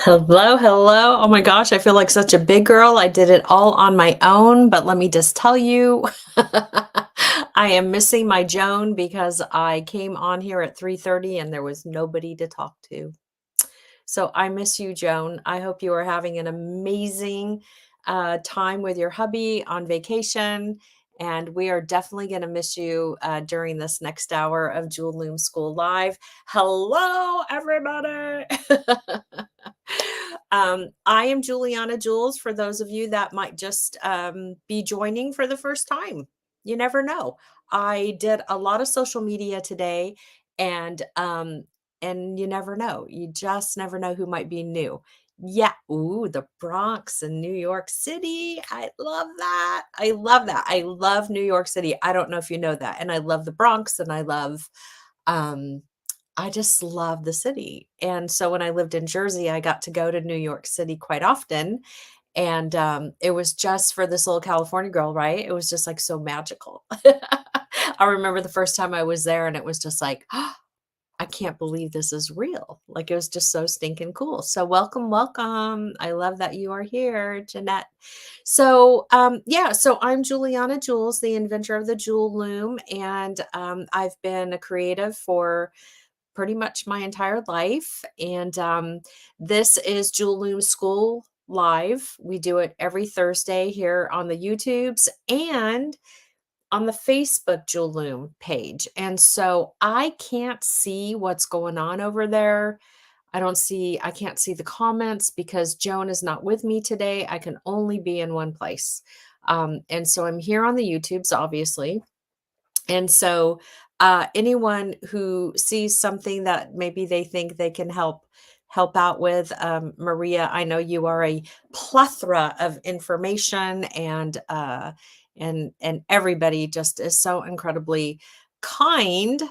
Hello, hello. Oh my gosh, I feel like such a big girl. I did it all on my own, but let me just tell you, I am missing my Joan because I came on here at 3:30 and there was nobody to talk to. So I miss you, Joan. I hope you are having an amazing time with your hubby on vacation. And we are definitely going to miss you during this next hour of Jewel Loom School Live. Hello, everybody. I am Juliana Jules for those of you that might just be joining for the first time. You never know. I did a lot of social media today and you never know. You just never know who might be new. Yeah. Ooh, the Bronx and New York City. I love that. I love that. I love New York City. I don't know if you know that. And I love the Bronx and um I just love the city. And so when I lived in Jersey, I got to go to New York City quite often. And it was just for this little California girl, right? It was just like so magical. I remember the first time I was there and it was just like, I can't believe this is real. Like it was just so stinking cool. So welcome, welcome. I love that you are here, Jeanette. So yeah, so I'm Juliana Jules, the inventor of the Jewel Loom, and I've been a creative for pretty much my entire life. And this is Jewel Loom School Live. We do it every Thursday here on the YouTubes and on the Facebook Jewel Loom page. And so I can't see what's going on over there. I can't see the comments because Joan is not with me today. I can only be in one place. And so I'm here on the YouTubes, obviously. And so anyone who sees something that maybe they think they can help out with, Maria, I know you are a plethora of information and everybody just is so incredibly kind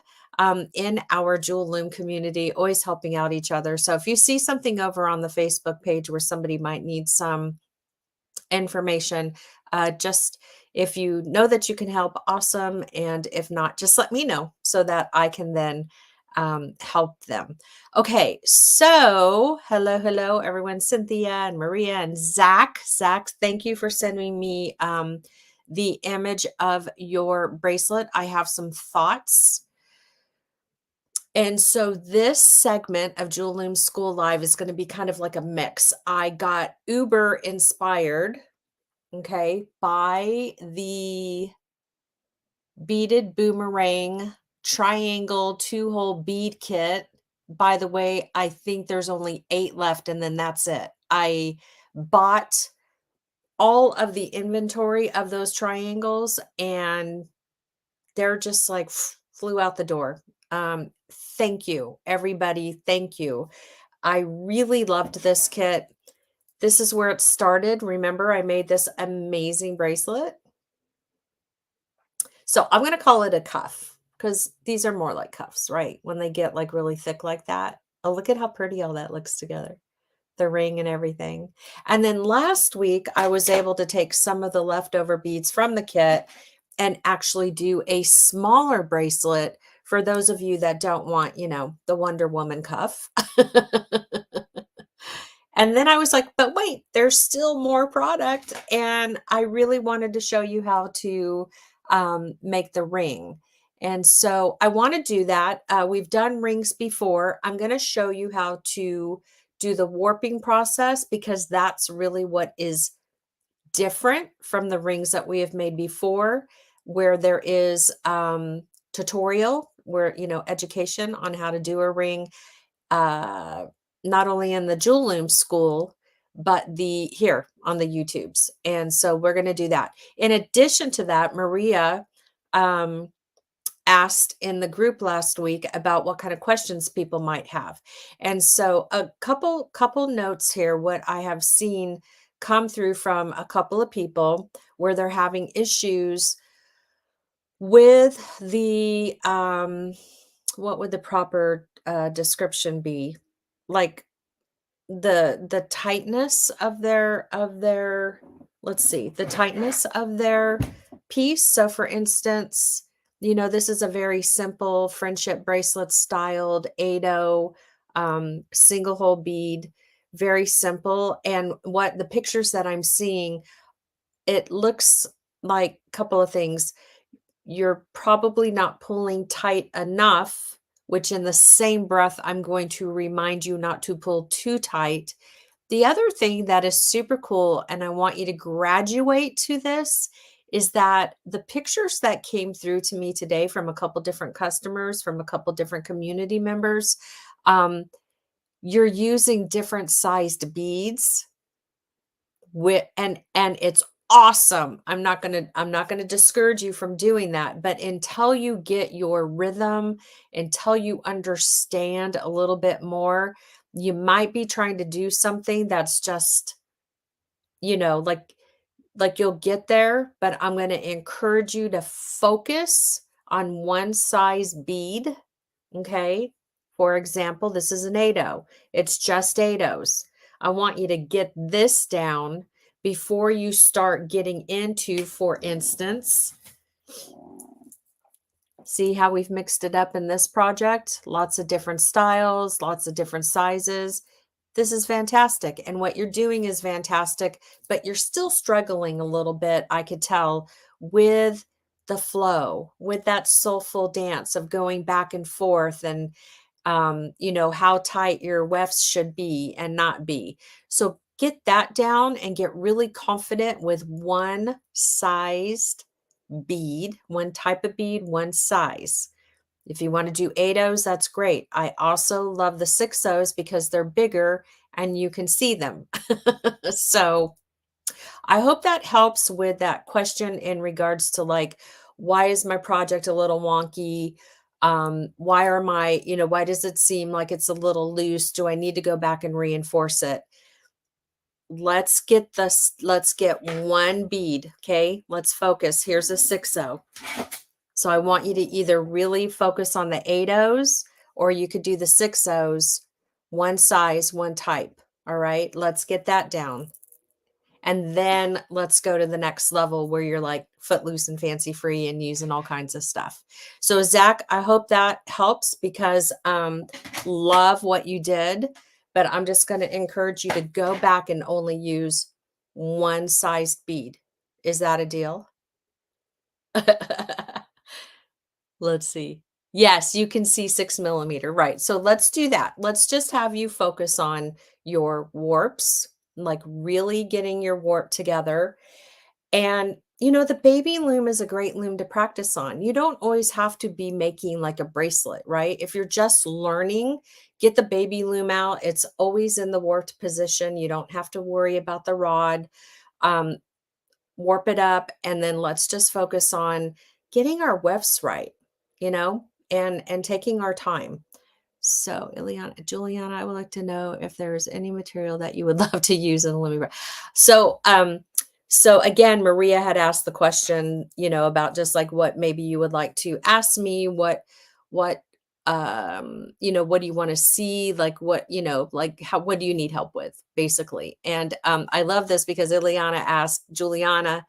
in our Jewel Loom community, always helping out each other. So if you see something over on the Facebook page where somebody might need some information, just if you know that you can help, awesome. And if not, just let me know so that I can then help them. Okay, so hello, hello, everyone. Cynthia and Maria and Zach. Zach, thank you for sending me the image of your bracelet. I have some thoughts. And so this segment of Jewel Loom School Live is going to be kind of like a mix. I got Uber inspired, okay, by the beaded boomerang triangle 2-hole bead kit. By the way, I think there's only 8 left and then that's it. I bought all of the inventory of those triangles and they're just like flew out the door. Thank you, everybody. Thank you. I really loved this kit. This is where it started. Remember, I made this amazing bracelet. So I'm going to call it a cuff because these are more like cuffs, right? When they get like really thick like that. Oh, look at how pretty all that looks together. The ring and everything. And then last week, I was able to take some of the leftover beads from the kit and actually do a smaller bracelet for those of you that don't want, the Wonder Woman cuff. And then I was like, but wait, there's still more product. And I really wanted to show you how to make the ring. And so I want to do that. We've done rings before. I'm going to show you how to do the warping process because that's really what is different from the rings that we have made before, where there is tutorial, where, education on how to do a ring. Not only in the Jewel Loom school, but here on the YouTubes. And so we're going to do that. In addition to that, Maria asked in the group last week about what kind of questions people might have. And so a couple notes here, what I have seen come through from a couple of people where they're having issues with the what would the proper description be? Like the tightness of their let's see, the tightness of their piece. So for instance, this is a very simple friendship bracelet styled 8-0 single hole bead very simple. And what the pictures that I'm seeing, it looks like a couple of things. You're probably not pulling tight enough, which in the same breath, I'm going to remind you not to pull too tight. The other thing that is super cool, and I want you to graduate to this, is that the pictures that came through to me today from a couple different customers, from a couple different community members, um, you're using different sized beads with and it's awesome. I'm not going to discourage you from doing that, but until you get your rhythm, until you understand a little bit more, you might be trying to do something that's just, like you'll get there, but I'm going to encourage you to focus on one size bead. Okay. For example, this is an 8-0. It's just 8-0s. I want you to get this down before you start getting into, for instance, see how we've mixed it up in this project? Lots of different styles, lots of different sizes. This is fantastic. And what you're doing is fantastic, but you're still struggling a little bit, I could tell, with the flow, with that soulful dance of going back and forth and how tight your wefts should be and not be. So get that down and get really confident with one sized bead, one type of bead, one size. If you want to do 8-0s, that's great. I also love the 6-0s because they're bigger and you can see them. So I hope that helps with that question in regards to like, why is my project a little wonky? Why does it seem like it's a little loose? Do I need to go back and reinforce it? Let's get one bead. Okay. Let's focus. Here's a 6-0. So I want you to either really focus on the 8-0s or you could do the 6-0s, one size, one type. All right. Let's get that down. And then let's go to the next level where you're like footloose and fancy free and using all kinds of stuff. So Zach, I hope that helps because love what you did, but I'm just going to encourage you to go back and only use one sized bead. Is that a deal? Let's see. Yes, you can see 6 millimeter, right? So let's do that. Let's just have you focus on your warps, like really getting your warp together. And the baby loom is a great loom to practice on. You don't always have to be making like a bracelet, right? If you're just learning, get the baby loom out. It's always in the warped position. You don't have to worry about the rod. Um, Warp it up, and then let's just focus on getting our wefts right, and taking our time. So, Juliana, I would like to know if there's any material that you would love to use in a looming. So again, Maria had asked the question, about just like what maybe you would like to ask me, what what do you want to see, like like what do you need help with, basically. And I love this because Ileana asked Juliana.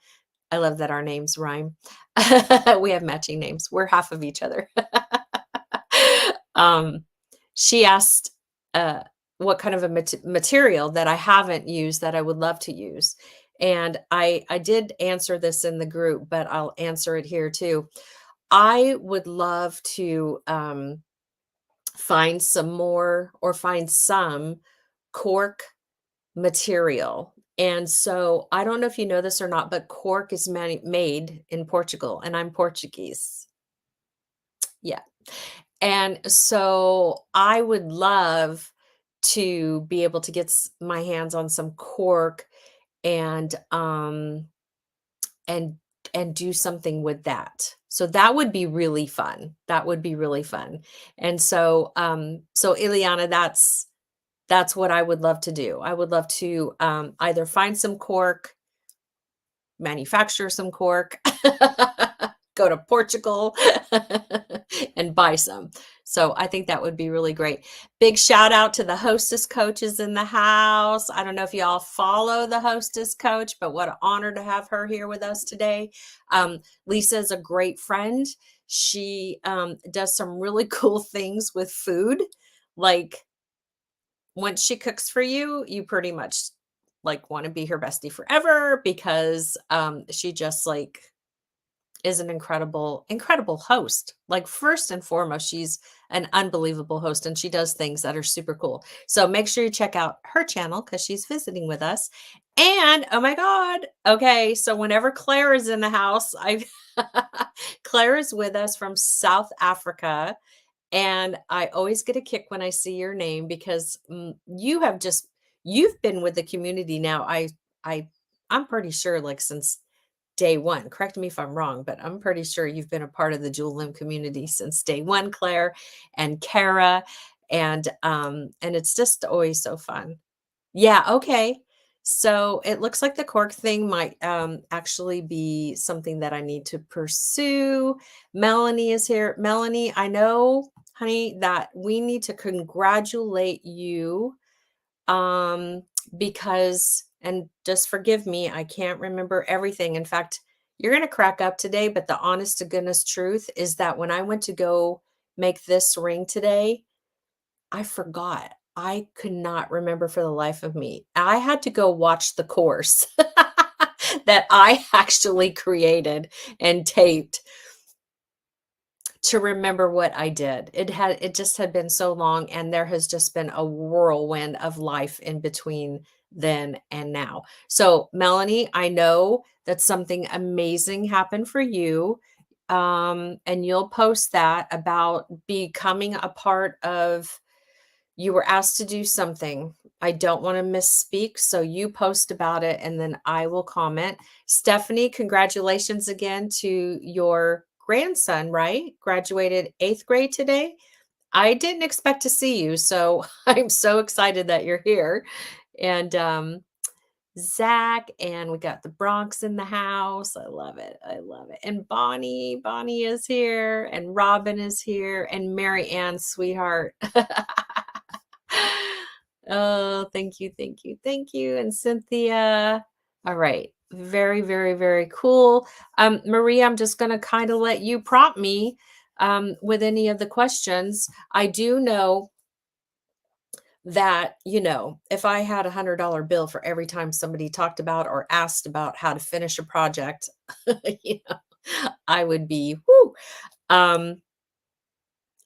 I love that our names rhyme. We have matching names. We're half of each other. um, she asked what kind of a material that I haven't used that I would love to use. And I did answer this in the group, but I'll answer it here too. I would love to find some cork material. And so I don't know if you know this or not, but cork is made in Portugal, and I'm Portuguese. Yeah. And so I would love to be able to get my hands on some cork and and and do something with that. So that would be really fun. That would be really fun. And so Ileana, that's what I would love to do. I would love to either find some cork, manufacture some cork, go to Portugal and buy some. So I think that would be really great. Big shout out to the hostess coaches in the house. I don't know if y'all follow the hostess coach, but what an honor to have her here with us today. Lisa is a great friend. She does some really cool things with food, like once she cooks for you, you pretty much like want to be her bestie forever because she just like is an incredible host. Like, first and foremost, she's an unbelievable host and she does things that are super cool. So make sure you check out her channel because she's visiting with us. And oh my God. Okay. So whenever Claire is in the house, I Claire is with us from South Africa. And I always get a kick when I see your name because you've been with the community now. I I'm pretty sure like since day one. Correct me if I'm wrong, but I'm pretty sure you've been a part of the Jewel Loom community since day one, Claire and Kara. And it's just always so fun. Yeah, okay. So it looks like the cork thing might actually be something that I need to pursue. Melanie is here. Melanie, I know, honey, that we need to congratulate you um because, and just forgive me, I can't remember everything. In fact, you're going to crack up today, but the honest to goodness truth is that when I went to go make this ring today, I forgot. I could not remember for the life of me. I had to go watch the course that I actually created and taped to remember what I did. It just had been so long, and there has just been a whirlwind of life in between then and now. So, Melanie, I know that something amazing happened for you. And you'll post that about becoming a part of, you were asked to do something. I don't want to misspeak, so you post about it and then I will comment. Stephanie, congratulations again to your grandson, right? Graduated 8th grade today. I didn't expect to see you, so I'm so excited that you're here. And Zach, and we got the Bronx in the house. I love it. I love it. And Bonnie is here, and Robin is here, and Mary Ann, sweetheart. Oh, thank you, thank you, thank you. And Cynthia. All right. Very, very, very cool. Maria, I'm just going to kind of let you prompt me with any of the questions. I do know that, if I had $100 bill for every time somebody talked about or asked about how to finish a project, you know, I would be, whoo. And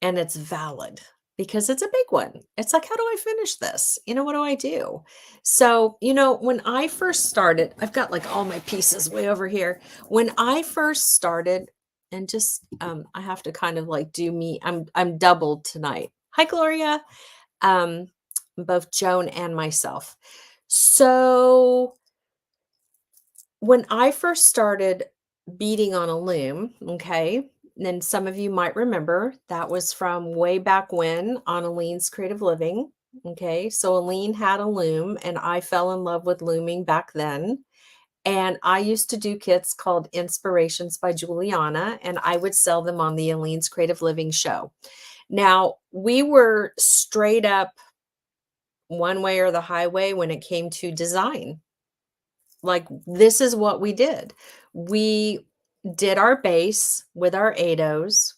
it's valid because it's a big one. It's like, how do I finish this? What do I do? So, when I first started, I've got like all my pieces way over here. When I first started, and just I have to kind of like do me. I'm doubled tonight. Hi, Gloria. Um, both Joan and myself. So when I first started beading on a loom, okay, and some of you might remember that was from way back when on Aline's Creative Living. Okay, so Aline had a loom and I fell in love with looming back then. And I used to do kits called Inspirations by Juliana, and I would sell them on the Aline's Creative Living show. Now, we were straight up one way or the highway when it came to design. Like, this is what we did. We did our base with our ADOs,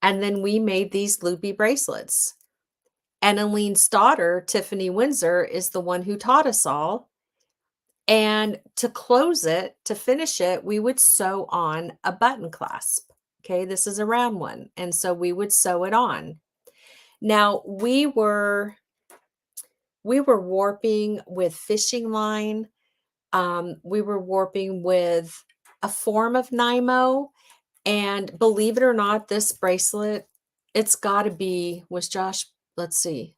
and then we made these loopy bracelets. And Aline's daughter, Tiffany Windsor, is the one who taught us all. And to close it, to finish it, we would sew on a button clasp. Okay, this is a round one. And so we would sew it on. Now, we were warping with fishing line. We were warping with a form of Nymo. And believe it or not, this bracelet, it's got to be, was Josh, let's see,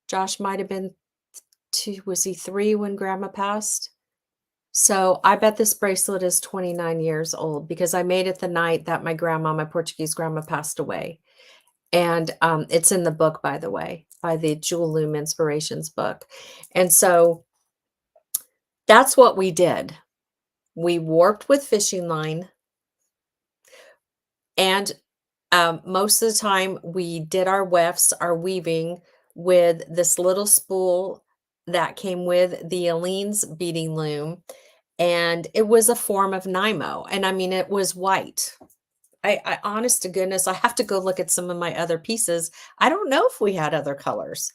Josh might have been 2, was he 3 when grandma passed? So I bet this bracelet is 29 years old because I made it the night that my Portuguese grandma passed away. And it's in the book, by the way, by the Jewel Loom Inspirations book. And so that's what we did. We warped with fishing line. And most of the time we did our wefts, our weaving with this little spool that came with the Aline's beading loom. And it was a form of Nymo. And I mean, it was white. I honest to goodness, I have to go look at some of my other pieces. I don't know if we had other colors.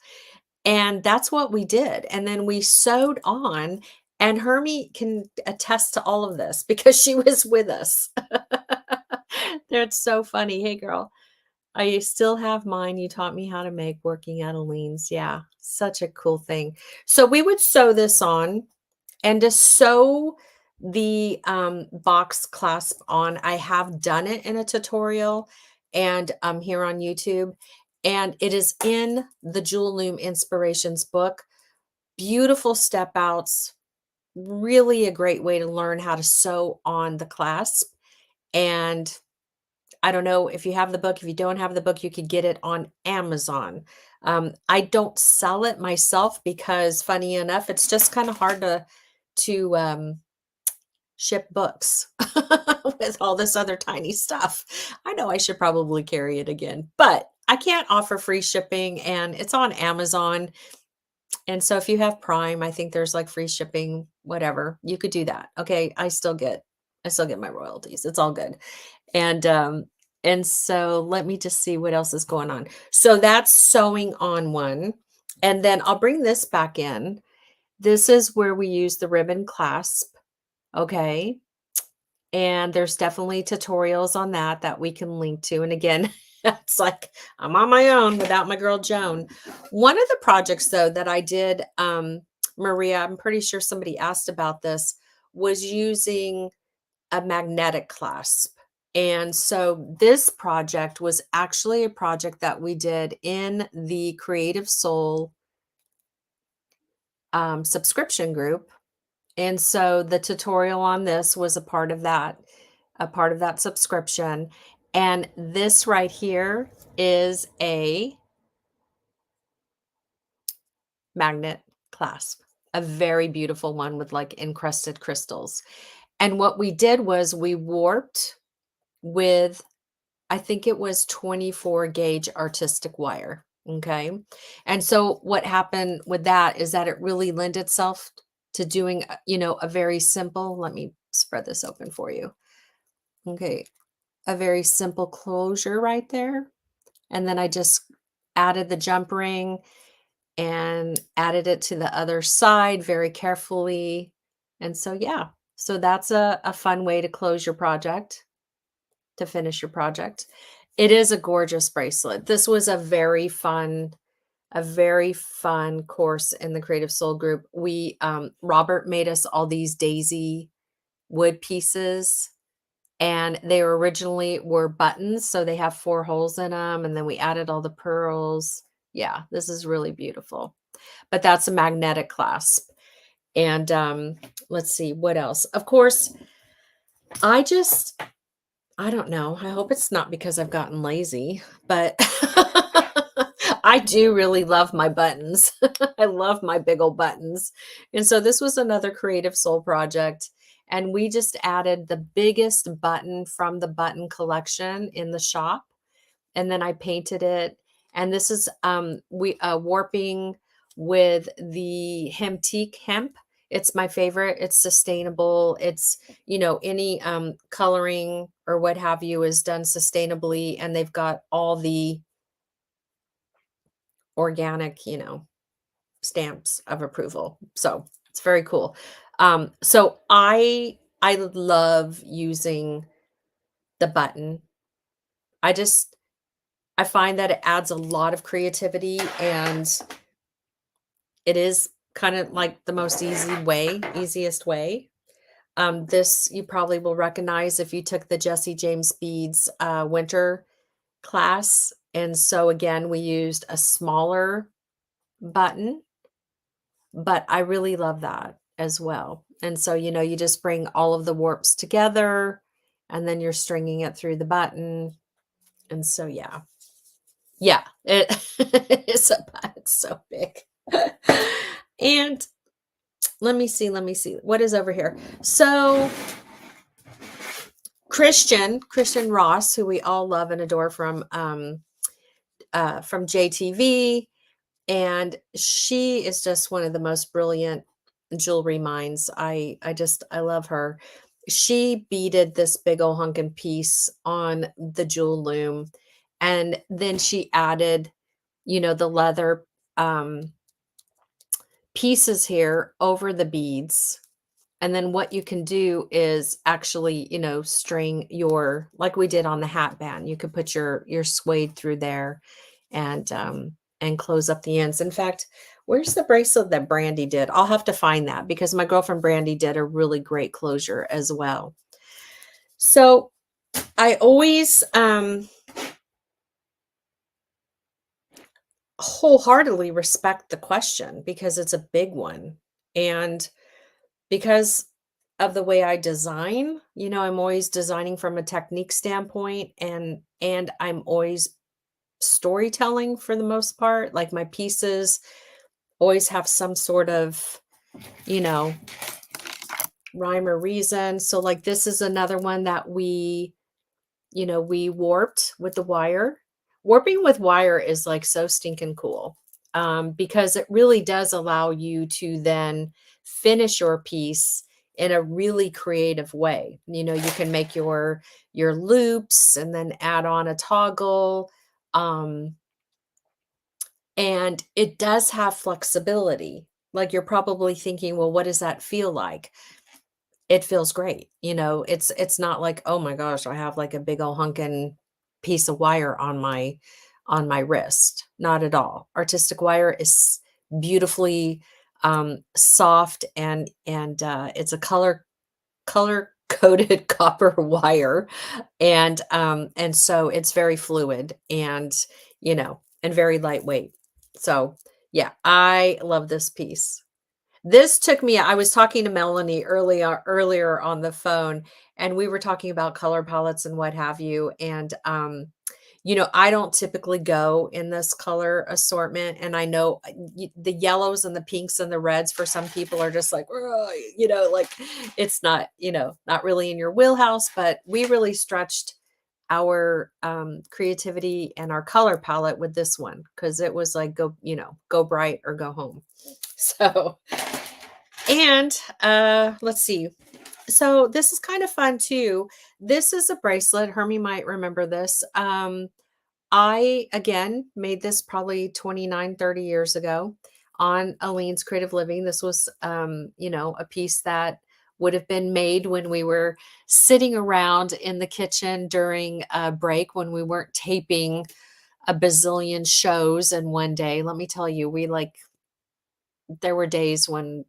And that's what we did, and then we sewed on, and Hermie can attest to all of this because she was with us. That's so funny. "Hey, girl, I still have mine. You taught me how to make working at Aleene's." Yeah, such a cool thing. So we would sew this on, and to sew the, box clasp on, I have done it in a tutorial and, here on YouTube, and it is in the Jewel Loom Inspirations book. Beautiful step outs, really a great way to learn how to sew on the clasp, and I don't know if you have the book. If you don't have the book, you could get it on Amazon. I don't sell it myself because, funny enough, it's just kind of hard to ship books with all this other tiny stuff. I know I should probably carry it again, but I can't offer free shipping, and it's on Amazon. And so if you have Prime, I think there's like free shipping, whatever. You could do that. Okay, I still get my royalties. It's all good. And so let me just see what else is going on. So that's sewing on one. And then I'll bring this back in. This is where we use the ribbon clasp. Okay. And there's definitely tutorials on that we can link to. And again, it's like I'm on my own without my girl Joan. One of the projects though that I did, Maria, I'm pretty sure somebody asked about this, was using a magnetic clasp. And so this project was actually a project that we did in the Creative Soul subscription group. And so the tutorial on this was a part of that subscription. And this right here is a magnet clasp, a very beautiful one with like encrusted crystals. And what we did was we warped with, I think it was 24 gauge artistic wire. Okay. And so what happened with that is that it really lent itself to doing, a very simple, let me spread this open for you. Okay. A very simple closure right there. And then I just added the jump ring and added it to the other side very carefully. And so, yeah, so that's a fun way to close your project, to finish your project. It is a gorgeous bracelet. This was a very fun course in the Creative Soul group. Robert made us all these daisy wood pieces, and they originally were buttons. So they have 4 holes in them. And then we added all the pearls. Yeah, this is really beautiful, but that's a magnetic clasp. And let's see what else. Of course, I don't know. I hope it's not because I've gotten lazy, but I do really love my buttons. I love my big old buttons. And so this was another Creative Soul project. And we just added the biggest button from the button collection in the shop. And then I painted it. And this is warping with the Hemtique hemp. It's my favorite. It's sustainable. It's, any coloring or what have you is done sustainably, and they've got all the organic, stamps of approval. So it's very cool. So I love using the button. I find that it adds a lot of creativity, and it is kind of like the most easiest way. This you probably will recognize if you took the Jesse James Beads winter class. And so again, we used a smaller button, but I really love that as well. And so, you just bring all of the warps together, and then you're stringing it through the button. And so, yeah. Yeah, it's so big. And let me see what is over here. So Christian Ross, who we all love and adore from JTV, and she is just one of the most brilliant jewelry minds. I love her. She beaded this big old hunkin' piece on the Jewel Loom, and then she added, the leather pieces here over the beads. And then what you can do is actually, string your, like we did on the hat band. You could put your suede through there and close up the ends. In fact, where's the bracelet that Brandy did? I'll have to find that because my girlfriend Brandy did a really great closure as well. So I always wholeheartedly respect the question because it's a big one. And because of the way I design, I'm always designing from a technique standpoint and I'm always storytelling for the most part. Like my pieces always have some sort of, you know, rhyme or reason. So like this is another one that we warped with the wire. Warping with wire is like so stinking cool, because it really does allow you to then finish your piece in a really creative way. You can make your loops and then add on a toggle. And it does have flexibility. Like you're probably thinking, well, what does that feel like? It feels great. It's not like, "Oh my gosh, I have like a big old hunkin' piece of wire on my wrist." Not at all. Artistic wire is beautifully soft and it's a color coded copper wire and so it's very fluid and very lightweight. So, yeah, I love this piece. This took me I was talking to Melanie earlier on the phone, and we were talking about color palettes and what have you, and, I don't typically go in this color assortment, and I know, the yellows and the pinks and the reds for some people are just like, "Ugh," like, it's not, not really in your wheelhouse, but we really stretched our, creativity and our color palette with this one because it was like, go bright or go home. So and, let's see. So this is kind of fun too. This is a bracelet. Hermie might remember this. I, again, made this probably 29, 30 years ago on Aleene's Creative Living. This was, a piece that would have been made when we were sitting around in the kitchen during a break when we weren't taping a bazillion shows in one day. Let me tell you, there were days when,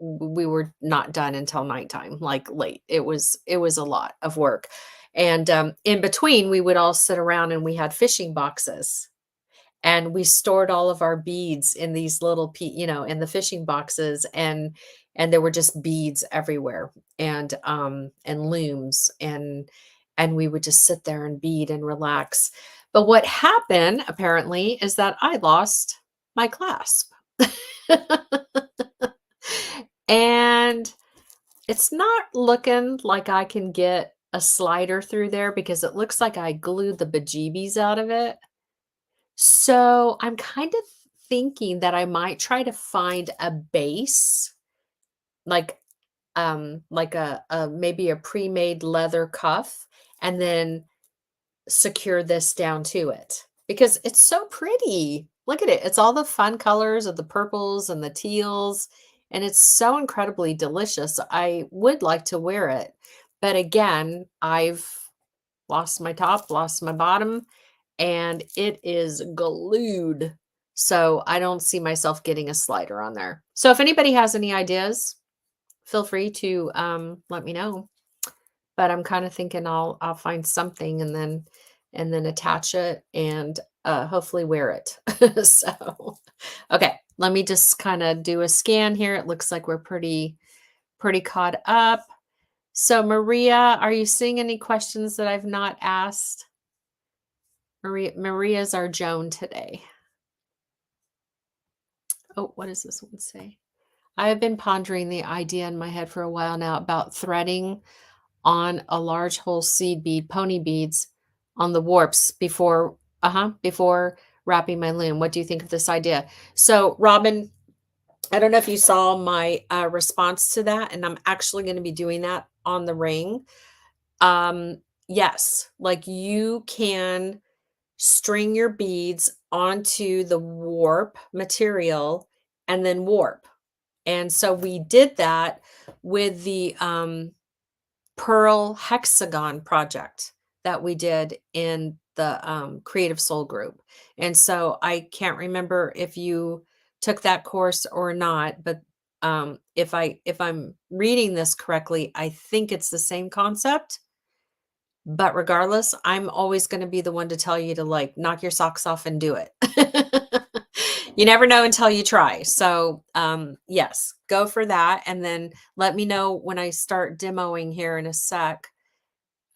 we were not done until nighttime, like late. It was a lot of work. And in between, we would all sit around and we had fishing boxes and we stored all of our beads in these little in the fishing boxes and there were just beads everywhere and looms and we would just sit there and bead and relax. But what happened apparently is that I lost my clasp. And it's not looking like I can get a slider through there because it looks like I glued the bejeebies out of it. So I'm kind of thinking that I might try to find a base, like like a maybe a pre-made leather cuff, and then secure this down to it because it's so pretty. Look at it. It's all the fun colors of the purples and the teals, and it's so incredibly delicious. I would like to wear it. But again, I've lost my top, lost my bottom, and it is glued. So I don't see myself getting a slider on there. So if anybody has any ideas, feel free to let me know. But I'm kinda thinking I'll find something and then attach it and, hopefully wear it. So, okay, let me just kinda do a scan here. It looks like we're pretty caught up. So, Maria, are you seeing any questions that I've not asked? Maria's our Joan today. Oh, what does this one say? I have been pondering the idea in my head for a while now about threading on a large whole seed bead, pony beads on the warps before wrapping my loom. What do you think of this idea? So, Robin, I don't know if you saw my response to that, and I'm actually going to be doing that on the ring. Yes, like you can string your beads onto the warp material and then warp. And so we did that with the pearl hexagon project that we did in the Creative Soul group. And so I can't remember if you took that course or not, but if I'm reading this correctly, I think it's the same concept. But regardless, I'm always going to be the one to tell you to like knock your socks off and do it. You never know until you try. So, yes, go for that. And then let me know when I start demoing here in a sec.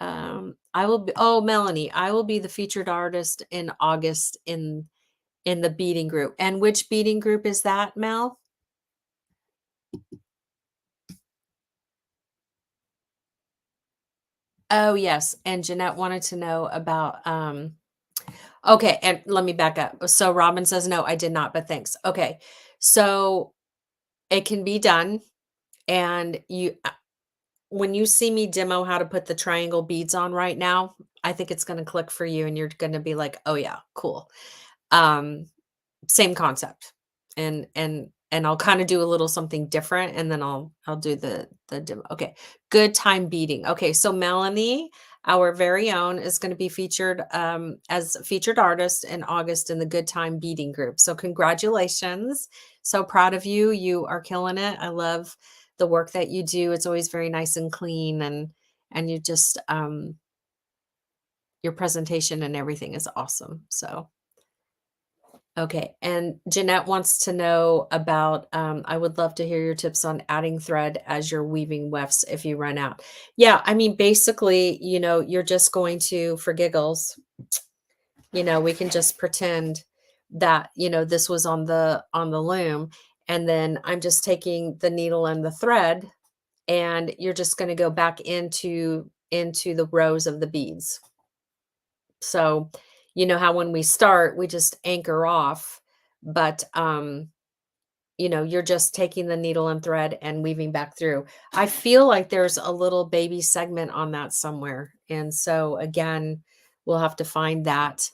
I will be, oh, Melanie, I will be the featured artist in August in the beading group. And which beading group is that, Mel? Oh, yes. And Jeanette wanted to know about okay, and let me back up. So Robin says, no, I did not, but thanks. Okay. So it can be done. And you, when you see me demo how to put the triangle beads on right now, I think it's going to click for you and you're going to be like, oh yeah, cool. Um, Same concept. And I'll kind of do a little something different and then I'll do the demo. Okay. Good time beading. Okay, so Melanie, our very own, is going to be featured as a featured artist in August in the Good Time Beading group. So congratulations. So proud of you. You are killing it. I love the work that you do. It's always very nice and clean and you just your presentation and everything is awesome. So okay, and Jeanette wants to know about, I would love to hear your tips on adding thread as you're weaving wefts if you run out. Yeah, I mean, basically, you're just going to, for giggles, we can just pretend that, this was on the loom, and then I'm just taking the needle and the thread, and you're just going to go back into the rows of the beads. So, you know how when we start, we just anchor off, but you're just taking the needle and thread and weaving back through. I feel like there's a little baby segment on that somewhere. And so again, we'll have to find that.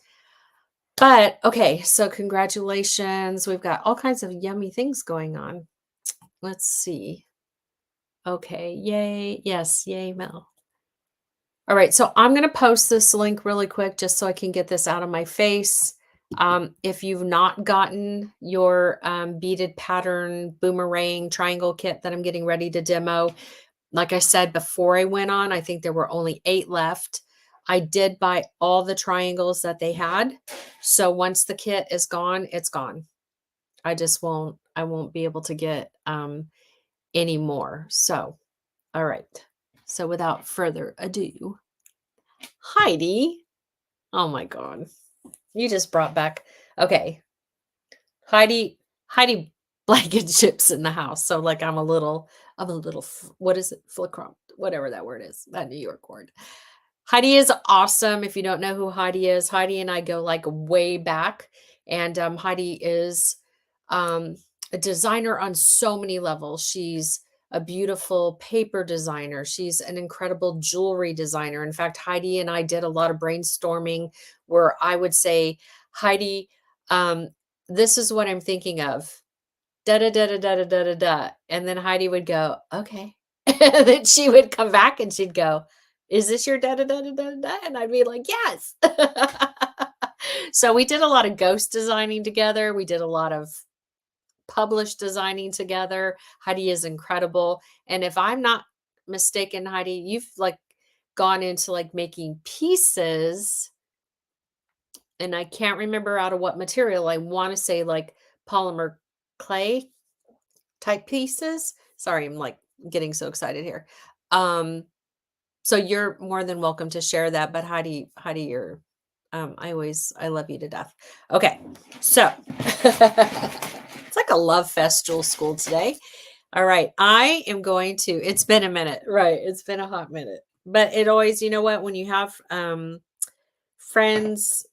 But okay, so congratulations. We've got all kinds of yummy things going on. Let's see. Okay, yay. Yes, yay, Mel. All right, so I'm going to post this link really quick just so I can get this out of my face. If you've not gotten your beaded pattern boomerang triangle kit that I'm getting ready to demo, like I said before I went on, I think there were only 8 left. I did buy all the triangles that they had. So once the kit is gone, it's gone. I won't be able to get any more. So, all right. So without further ado, Heidi. Oh my God. You just brought back. Okay. Heidi blanket chips in the house. So like I'm a little, what is it? Flickrop, whatever that word is, that New York word. Heidi is awesome. If you don't know who Heidi is, Heidi and I go like way back. And Heidi is a designer on so many levels. She's a beautiful paper designer. She's an incredible jewelry designer. In fact, Heidi and I did a lot of brainstorming where I would say, Heidi, this is what I'm thinking of. Da da da da da da da da da. And then Heidi would go, okay. And then she would come back and she'd go, is this your da da da da da da? And I'd be like, yes. So we did a lot of ghost designing together. We did a lot of published designing together. Heidi is incredible. And if I'm not mistaken, Heidi, you've like gone into like making pieces, and I can't remember out of what material. I want to say like polymer clay type pieces. Sorry, I'm like getting so excited here. So you're more than welcome to share that. But Heidi, you're I love you to death. Okay, so it's like a love fest, Jewel School today. All right, I am going to, it's been a minute, right? It's been a hot minute, but it always, you know what, when you have friends,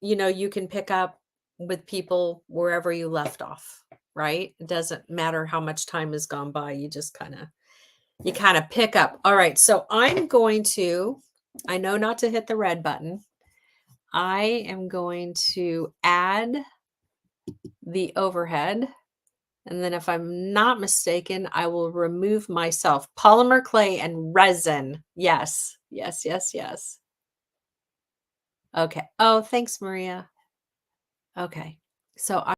you can pick up with people wherever you left off, right? It doesn't matter how much time has gone by. You just kind of pick up. All right, so I'm going to, I know not to hit the red button. I am going to add the overhead. And then if I'm not mistaken, I will remove myself. Polymer clay and resin. Yes. Yes, yes, yes. Okay. Oh, thanks, Maria. Okay. So I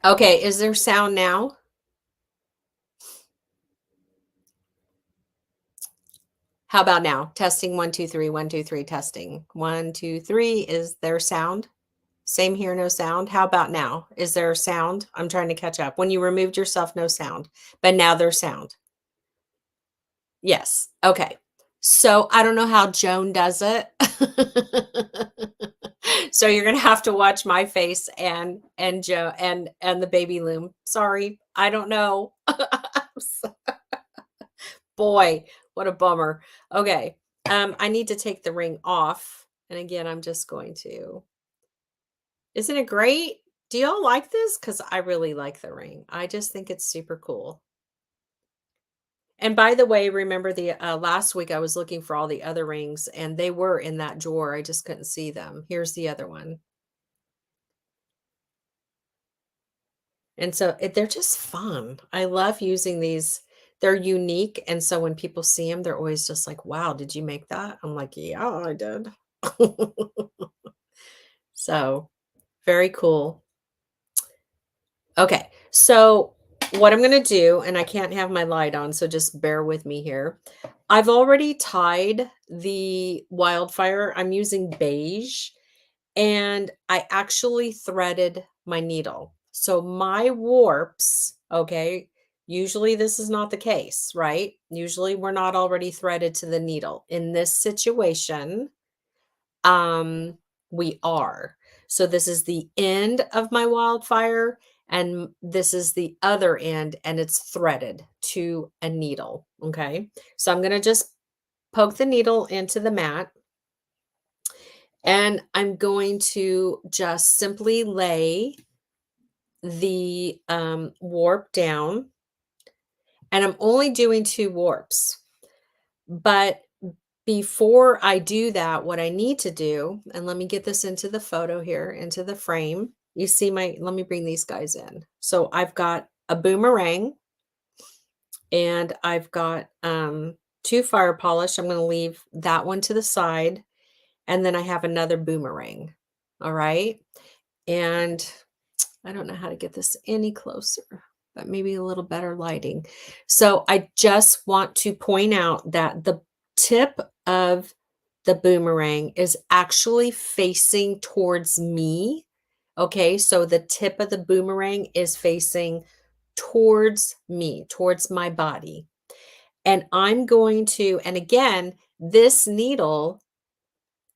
Okay, is there sound now? How about now? Testing 1, 2, 3, 1, 2, 3, testing. 1, 2, 3. Is there sound? Same here, no sound. How about now? Is there sound? I'm trying to catch up. When you removed yourself, no sound, but now there's sound. Yes. Okay. So I don't know how Joan does it. So you're gonna have to watch my face and Joe and the baby loom. Sorry, I don't know. Boy, what a bummer. Okay. I need to take the ring off. And again, I'm just going to. Isn't it great? Do y'all like this? Because I really like the ring. I just think it's super cool. And by the way, remember the last week I was looking for all the other rings and they were in that drawer. I just couldn't see them. Here's the other one. And so they're just fun. I love using these. They're unique. And so when people see them, they're always just like, wow, did you make that? I'm like, yeah, I did. So very cool. Okay. So what I'm going to do, and I can't have my light on, so just bear with me here. I've already tied the wildfire. I'm using beige and I actually threaded my needle. So my warps, okay, usually this is not the case, right? Usually we're not already threaded to the needle. In this situation, um, we are. So this is the end of my wildfire and this is the other end and it's threaded to a needle, okay? So I'm going to just poke the needle into the mat and I'm going to just simply lay the warp down. And I'm only doing 2 warps. But before I do that, what I need to do, and let me get this into the photo here, into the frame. You see let me bring these guys in. So I've got a boomerang and I've got 2 fire polish. I'm gonna leave that one to the side, and then I have another boomerang, all right? And I don't know how to get this any closer, but maybe a little better lighting. So I just want to point out that the tip of the boomerang is actually facing towards me. Okay, so the tip of the boomerang is facing towards me, towards my body. And I'm going to, and again, this needle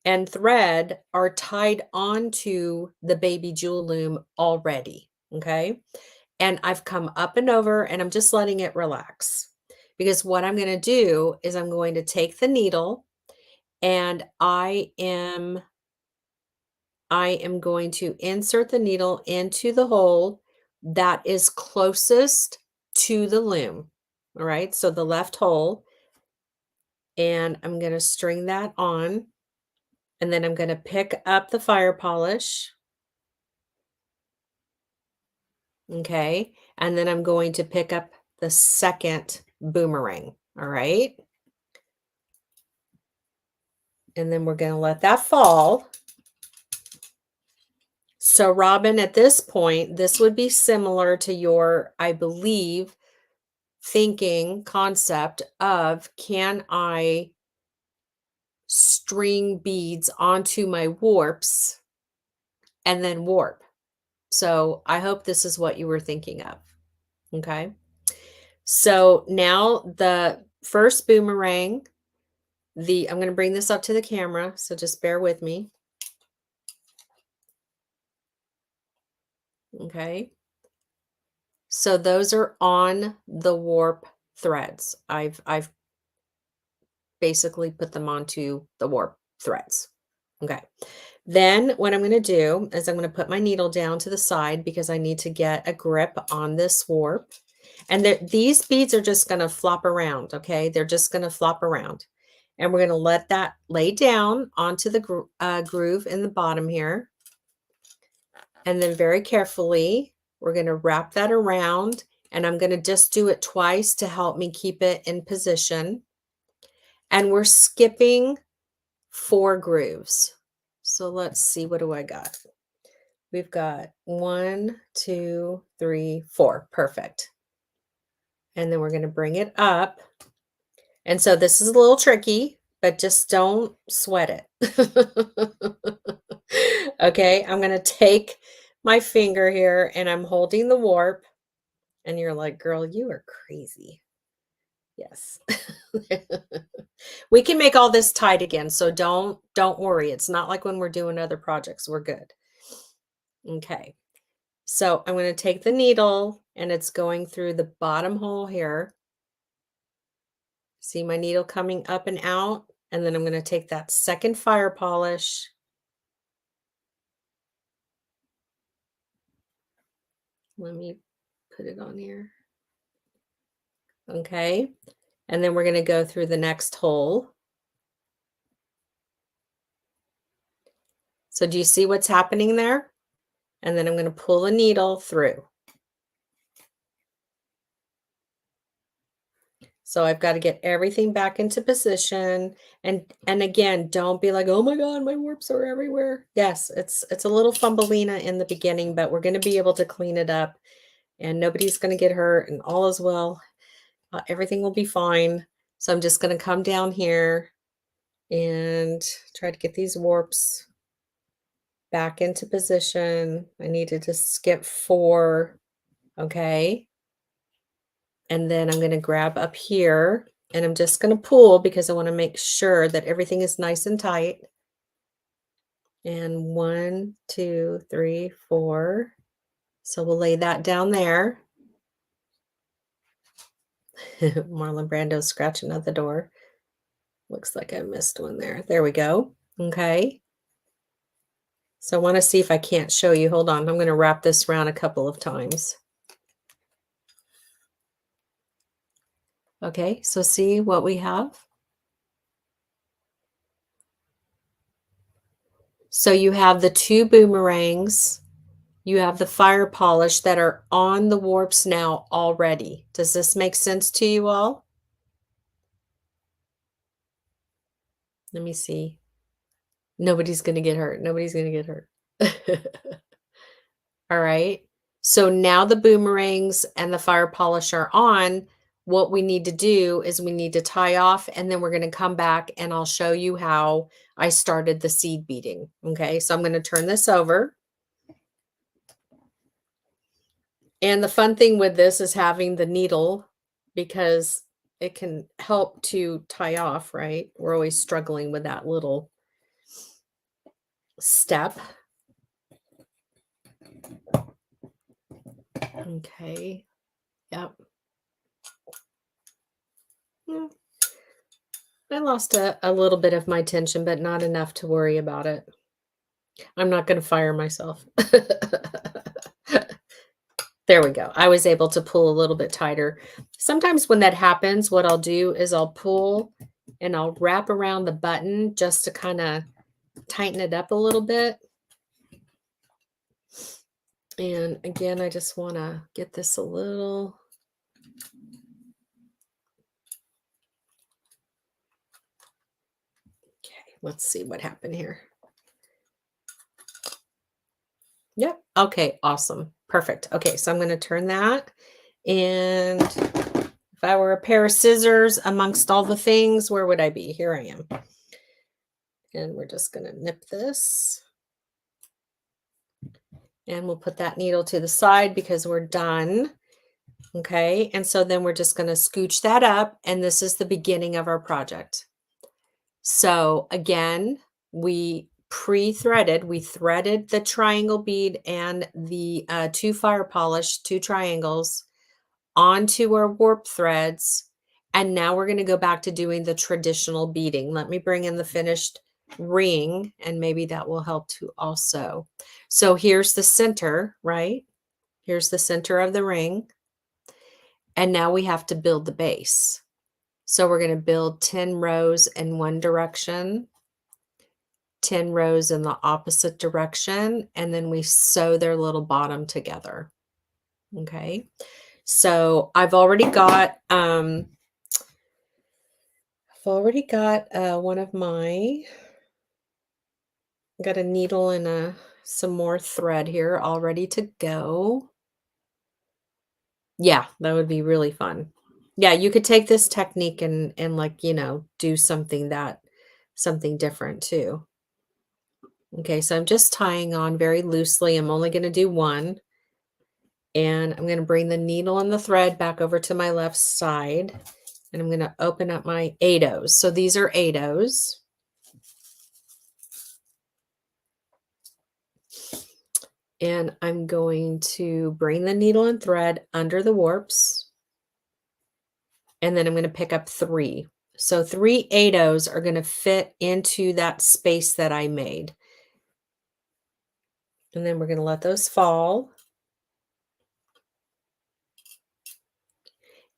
and thread are tied onto the baby jewel loom already. Okay. And I've come up and over and I'm just letting it relax. Because what I'm going to do is I'm going to take the needle and I am going to insert the needle into the hole that is closest to the loom. All right, so the left hole, and I'm going to string that on, and then I'm going to pick up the fire polish. Okay, and then I'm going to pick up the second boomerang. All right, and then we're going to let that fall. So Robin, at this point, this would be similar to your, I believe, thinking concept of, can I string beads onto my warps and then warp? So I hope this is what you were thinking of. Okay. So now the first boomerang, I'm going to bring this up to the camera, so just bear with me. Okay. So those are on the warp threads. I've basically put them onto the warp threads. Okay. Then what I'm going to do is I'm going to put my needle down to the side because I need to get a grip on this warp. And these beads are just going to flop around. Okay. They're just going to flop around. And we're going to let that lay down onto the groove in the bottom here. And then very carefully, we're going to wrap that around. And I'm going to just do it twice to help me keep it in position. And we're skipping 4 grooves. So let's see, what do I got? We've got 1, 2, 3, 4. Perfect. And then we're going to bring it up. And so this is a little tricky, but just don't sweat it. Okay, I'm going to take my finger here and I'm holding the warp. And you're like, girl, you are crazy. Yes. We can make all this tight again, so don't worry. It's not like when we're doing other projects. We're good. Okay. So I'm going to take the needle and it's going through the bottom hole here. See my needle coming up and out, and then I'm going to take that second fire polish. Let me put it on here. Okay. And then we're going to go through the next hole. So do you see what's happening there? And then I'm going to pull a needle through. So I've got to get everything back into position. And again, don't be like, oh my God, my warps are everywhere. Yes, it's a little fumbleina in the beginning, but we're going to be able to clean it up and nobody's going to get hurt and all is well. Everything will be fine. So I'm just going to come down here and try to get these warps back into position. I needed to skip 4. Okay. And then I'm going to grab up here and I'm just going to pull because I want to make sure that everything is nice and tight. And 1, 2, 3, 4. So we'll lay that down there. Marlon Brando's scratching at the door. Looks like I missed one there. There we go. Okay. So I want to see if I can't show you. Hold on. I'm going to wrap this around a couple of times. Okay. So see what we have? So you have the 2 boomerangs. You have the fire polish that are on the warps now already. Does this make sense to you all? Let me see. Nobody's gonna get hurt. Nobody's gonna get hurt. All right. So now the boomerangs and the fire polish are on. What we need to do is we need to tie off, and then we're going to come back and I'll show you how I started the seed beading. Okay. So I'm going to turn this over. And the fun thing with this is having the needle, because it can help to tie off, right? We're always struggling with that little step. Okay. Yep. Yeah. I lost a little bit of my tension, but not enough to worry about it. I'm not going to fire myself. There we go. I was able to pull a little bit tighter. Sometimes when that happens, what I'll do is I'll pull and I'll wrap around the button just to kind of tighten it up a little bit. And again, I just want to get this a little. Okay, let's see what happened here. Yep. Okay, awesome. Perfect. Okay, so I'm going to turn that. And if I were a pair of scissors amongst all the things, where would I be? Here I am. And we're just going to nip this. And we'll put that needle to the side because we're done. Okay, and so then we're just going to scooch that up, and this is the beginning of our project. So again, we pre-threaded, we threaded the triangle bead and the 2 fire polish, 2 triangles onto our warp threads. And now we're going to go back to doing the traditional beading. Let me bring in the finished ring, and maybe that will help too also. So here's the center, right? Here's the center of the ring. And now we have to build the base. So we're going to build 10 rows in one direction, 10 rows in the opposite direction, and then we sew their little bottom together. Okay. So I've already got one of my, got a needle and some more thread here all ready to go. Yeah, that would be really fun. Yeah, you could take this technique and like, do something different too. Okay, so I'm just tying on very loosely. I'm only going to do one. And I'm going to bring the needle and the thread back over to my left side. And I'm going to open up my 8/0s. So these are 8/0s. And I'm going to bring the needle and thread under the warps. And then I'm going to pick up 3. So 3 8/0s are going to fit into that space that I made. And then we're going to let those fall.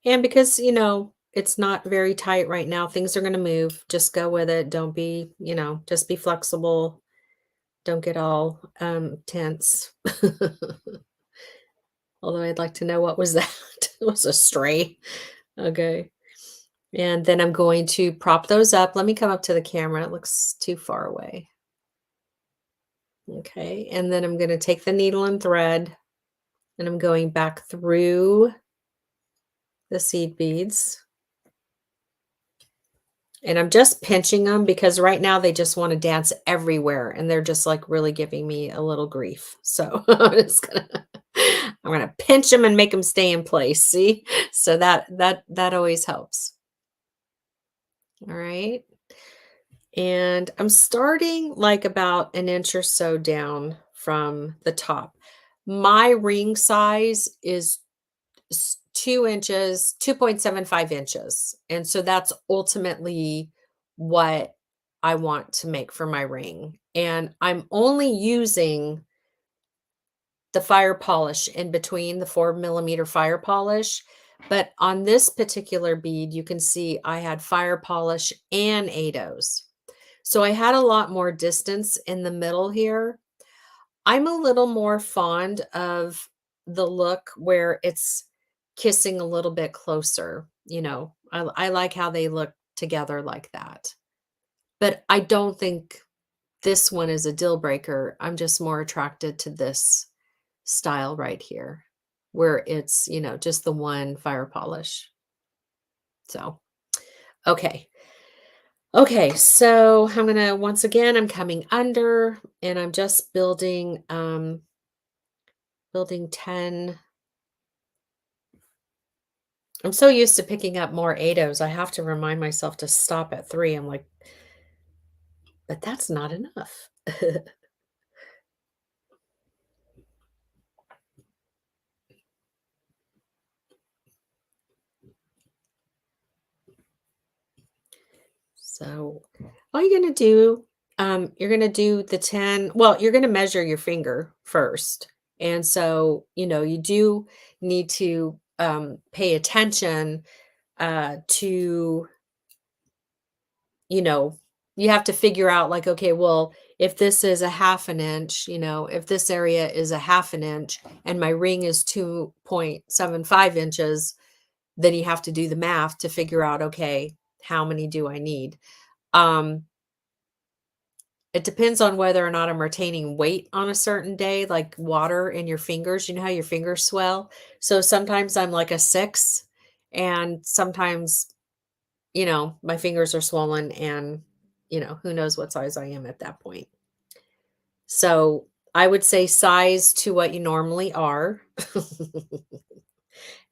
And because, it's not very tight right now, things are going to move. Just go with it. Don't be, just be flexible. Don't get all tense. Although I'd like to know what was that. It was a stray. Okay. And then I'm going to prop those up. Let me come up to the camera. It looks too far away. Okay. And then I'm going to take the needle and thread, and I'm going back through the seed beads. And I'm just pinching them because right now they just want to dance everywhere, and they're just like really giving me a little grief. So I'm gonna pinch them and make them stay in place. See? So that always helps. All right. And I'm starting like about an inch or so down from the top. My ring size is 2 inches, 2.75 inches. And so that's ultimately what I want to make for my ring. And I'm only using the fire polish in between, the 4mm fire polish. But on this particular bead, you can see I had fire polish and 8/0s. So I had a lot more distance in the middle here. I'm a little more fond of the look where it's kissing a little bit closer. I like how they look together like that. But I don't think this one is a deal breaker. I'm just more attracted to this style right here, where it's, just the one fire polish. So, okay. Okay, so I'm gonna once again, I'm coming under and I'm just building 10. I'm so used to picking up more 8 I have to remind myself to stop at 3. I'm like, but that's not enough. So all you're gonna do, you're gonna do the 10. Well, you're gonna measure your finger first. And so, you do need to pay attention to, you know, you have to figure out like, okay, well, if this is a half an inch, if this area is a half an inch and my ring is 2.75 inches, then you have to do the math to figure out, okay, how many do I need? Um, it depends on whether or not I'm retaining weight on a certain day, like water in your fingers. You know how your fingers swell? So sometimes I'm like a 6, and sometimes, my fingers are swollen, and, who knows what size I am at that point. So I would say size to what you normally are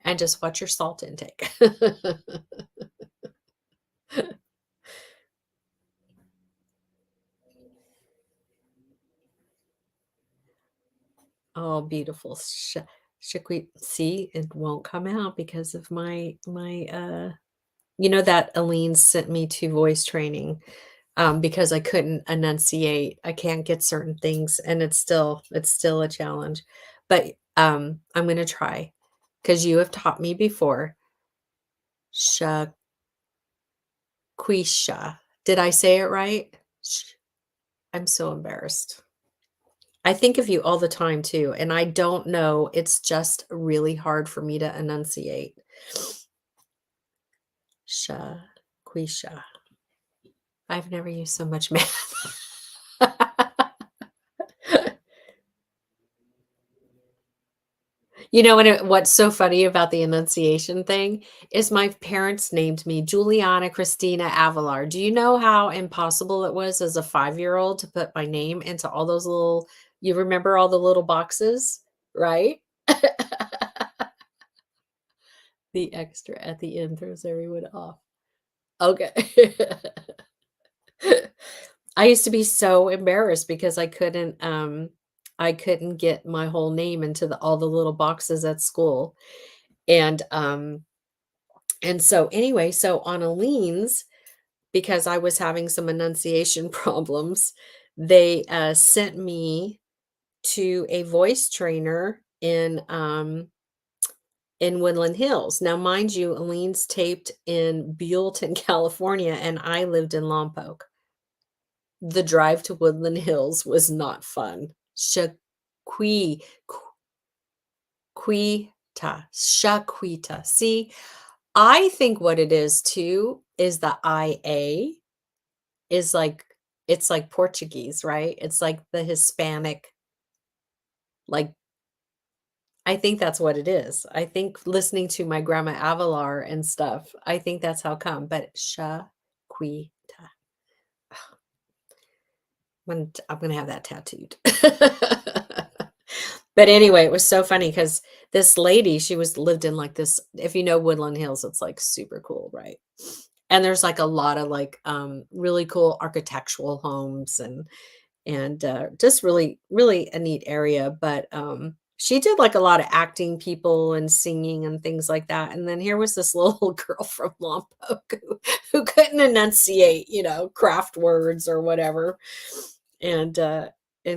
and just watch your salt intake. Oh, beautiful. Chickweed. See, it won't come out because of that Aline sent me to voice training, because I couldn't enunciate. I can't get certain things, and it's still a challenge. But I'm gonna try because you have taught me before. Shaquisha. Did I say it right? I'm so embarrassed. I think of you all the time too, and I don't know. It's just really hard for me to enunciate. Shaquisha. I've never used so much math. What's so funny about the enunciation thing is my parents named me Juliana Christina Avalar. Do you know how impossible it was as a 5-year-old to put my name into all those little, you remember all the little boxes, right? The extra at the end throws everyone off. Okay. I used to be so embarrassed because I couldn't get my whole name into all the little boxes at school. And so anyway, so on Aline's, because I was having some enunciation problems, they sent me to a voice trainer in Woodland Hills. Now, mind you, Aline's taped in Buellton, California, and I lived in Lompoc. The drive to Woodland Hills was not fun. Shaquita, Shaquita. See, I think what it is too is the IA is like, it's like Portuguese, right? It's like the Hispanic, like, I think that's what it is. I think listening to my grandma Avalar and stuff, I think that's how come. But Shaquita. I'm gonna have that tattooed. But anyway, it was so funny because this lady, she lived in like this. If you know Woodland Hills, it's like super cool, right? And there's like a lot of like really cool architectural homes, and just really, really a neat area. But she did like a lot of acting people and singing and things like that. And then here was this little girl from Lompoc who couldn't enunciate, craft words or whatever. And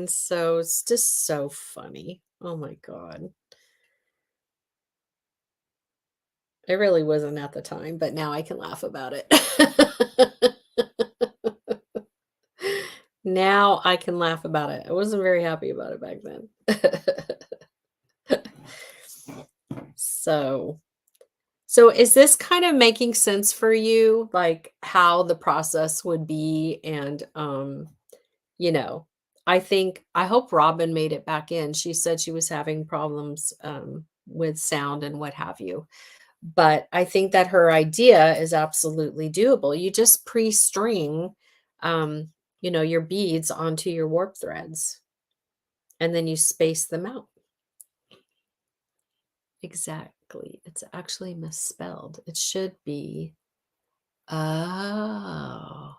so it's just so funny. Oh my God. It really wasn't at the time, but now I can laugh about it. Now I can laugh about it. I wasn't very happy about it back then. So, So is this kind of making sense for you, like how the process would be? And you know, I hope Robin made it back in. She said she was having problems with sound and what have you. But I think that her idea is absolutely doable. You just pre-string um, your beads onto your warp threads and then you space them out. Exactly. It's actually misspelled. It should be oh.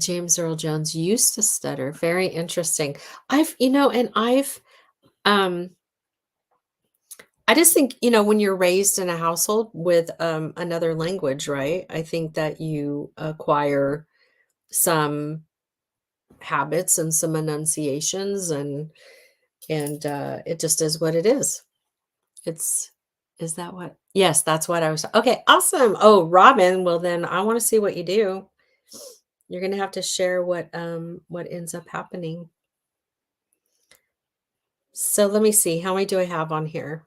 James Earl Jones used to stutter. Very interesting. Um I just think, when you're raised in a household with another language, right? I think that you acquire some habits and some enunciations and it just is what it is. It's is that what? Yes, that's what I was. Okay, awesome. Oh, Robin, well then I want to see what you do. You're going to have to share what ends up happening. So let me see. How many do I have on here?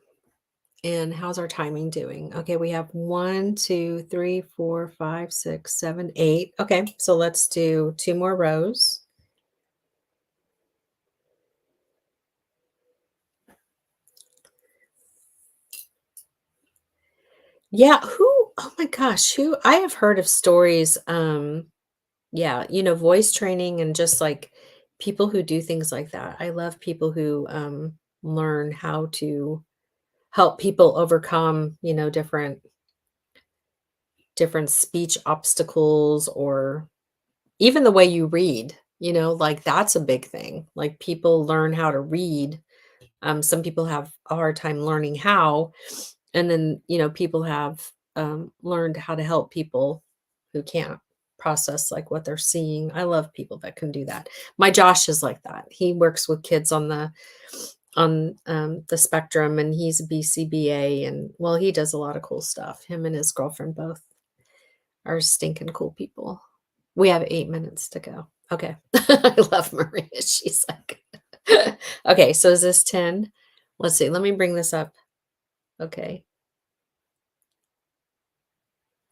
And how's our timing doing? Okay, we have 1, 2, 3, 4, 5, 6, 7, 8. Okay, so let's do 2 more rows. Yeah, oh my gosh, who I have heard of stories. Yeah, voice training and just like people who do things like that. I love people who learn how to help people overcome, different speech obstacles or even the way you read, like that's a big thing. Like people learn how to read. Some people have a hard time learning how, and then, people have learned how to help people who can't process like what they're seeing. I love people that can do that. My Josh is like that. He works with kids on the spectrum, and he's a BCBA, and well, he does a lot of cool stuff. Him and his girlfriend both are stinking cool people. We have 8 minutes to go. Okay. I love Maria. She's like, okay, so is this 10? Let's see. Let me bring this up. Okay.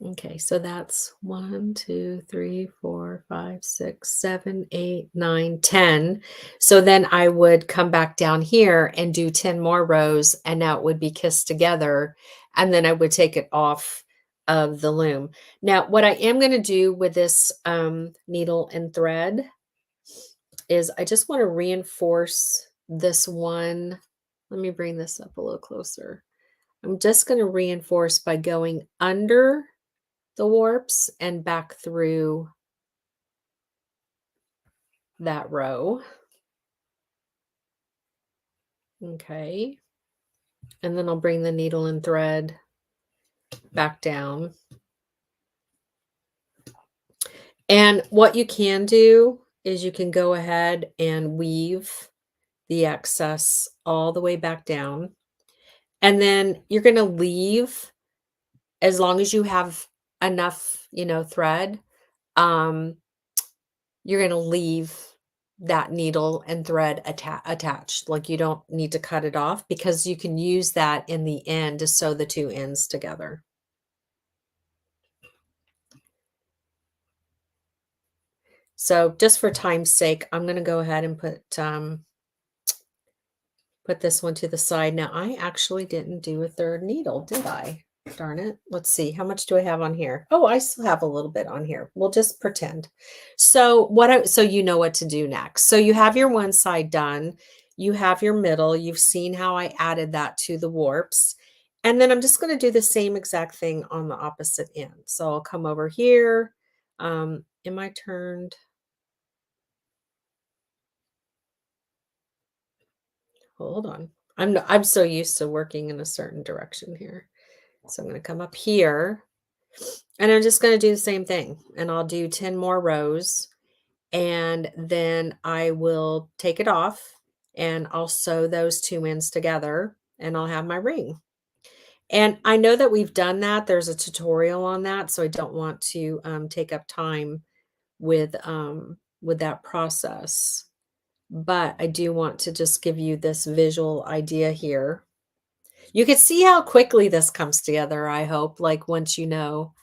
Okay, so that's 1, 2, 3, 4, 5, 6, 7, 8, 9, 10. So then I would come back down here and do 10 more rows, and now it would be kissed together. And then I would take it off of the loom. Now, what I am going to do with this needle and thread is I just want to reinforce this one. Let me bring this up a little closer. I'm just going to reinforce by going under the warps and back through that row. Okay. And then I'll bring the needle and thread back down. And what you can do is you can go ahead and weave the excess all the way back down. And then you're going to leave as long as you have enough, thread. Um, you're going to leave that needle and thread attached. Like you don't need to cut it off because you can use that in the end to sew the two ends together. So just for time's sake, I'm going to go ahead and put this one to the side. Now I actually didn't do a third needle, did I? Darn it. Let's see. How much do I have on here? Oh, I still have a little bit on here. We'll just pretend. So so you know what to do next. So you have your one side done. You have your middle. You've seen how I added that to the warps. And then I'm just going to do the same exact thing on the opposite end. So I'll come over here. Am I turned? Hold on. I'm so used to working in a certain direction here. So I'm going to come up here and I'm just going to do the same thing, and I'll do 10 more rows, and then I will take it off and I'll sew those two ends together and I'll have my ring. And I know that we've done that. There's a tutorial on that, so I don't want to take up time with that process. But I do want to just give you this visual idea here. You could see how quickly this comes together, I hope, like, once you know.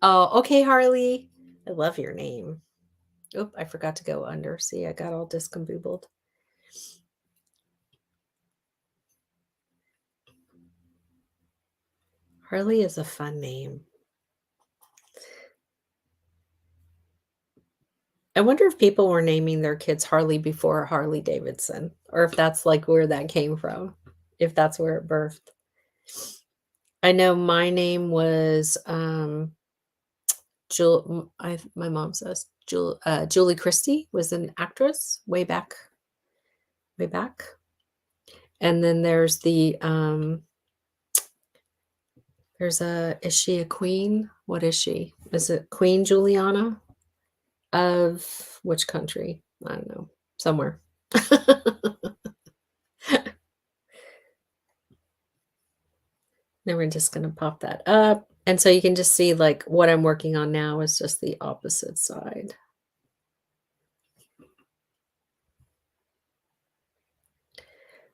Oh, okay, Harley. I love your name. Oop, I forgot to go under. See, I got all discombobulated. Harley is a fun name. I wonder if people were naming their kids Harley before Harley Davidson, or if that's like where that came from, if that's where it birthed. I know my name was my mom says Julie Christie was an actress way back. And then is she a queen? What is she? Is it Queen Juliana of which country? I don't know. Somewhere. Then we're just going to pop that up. And so you can just see like what I'm working on now is just the opposite side.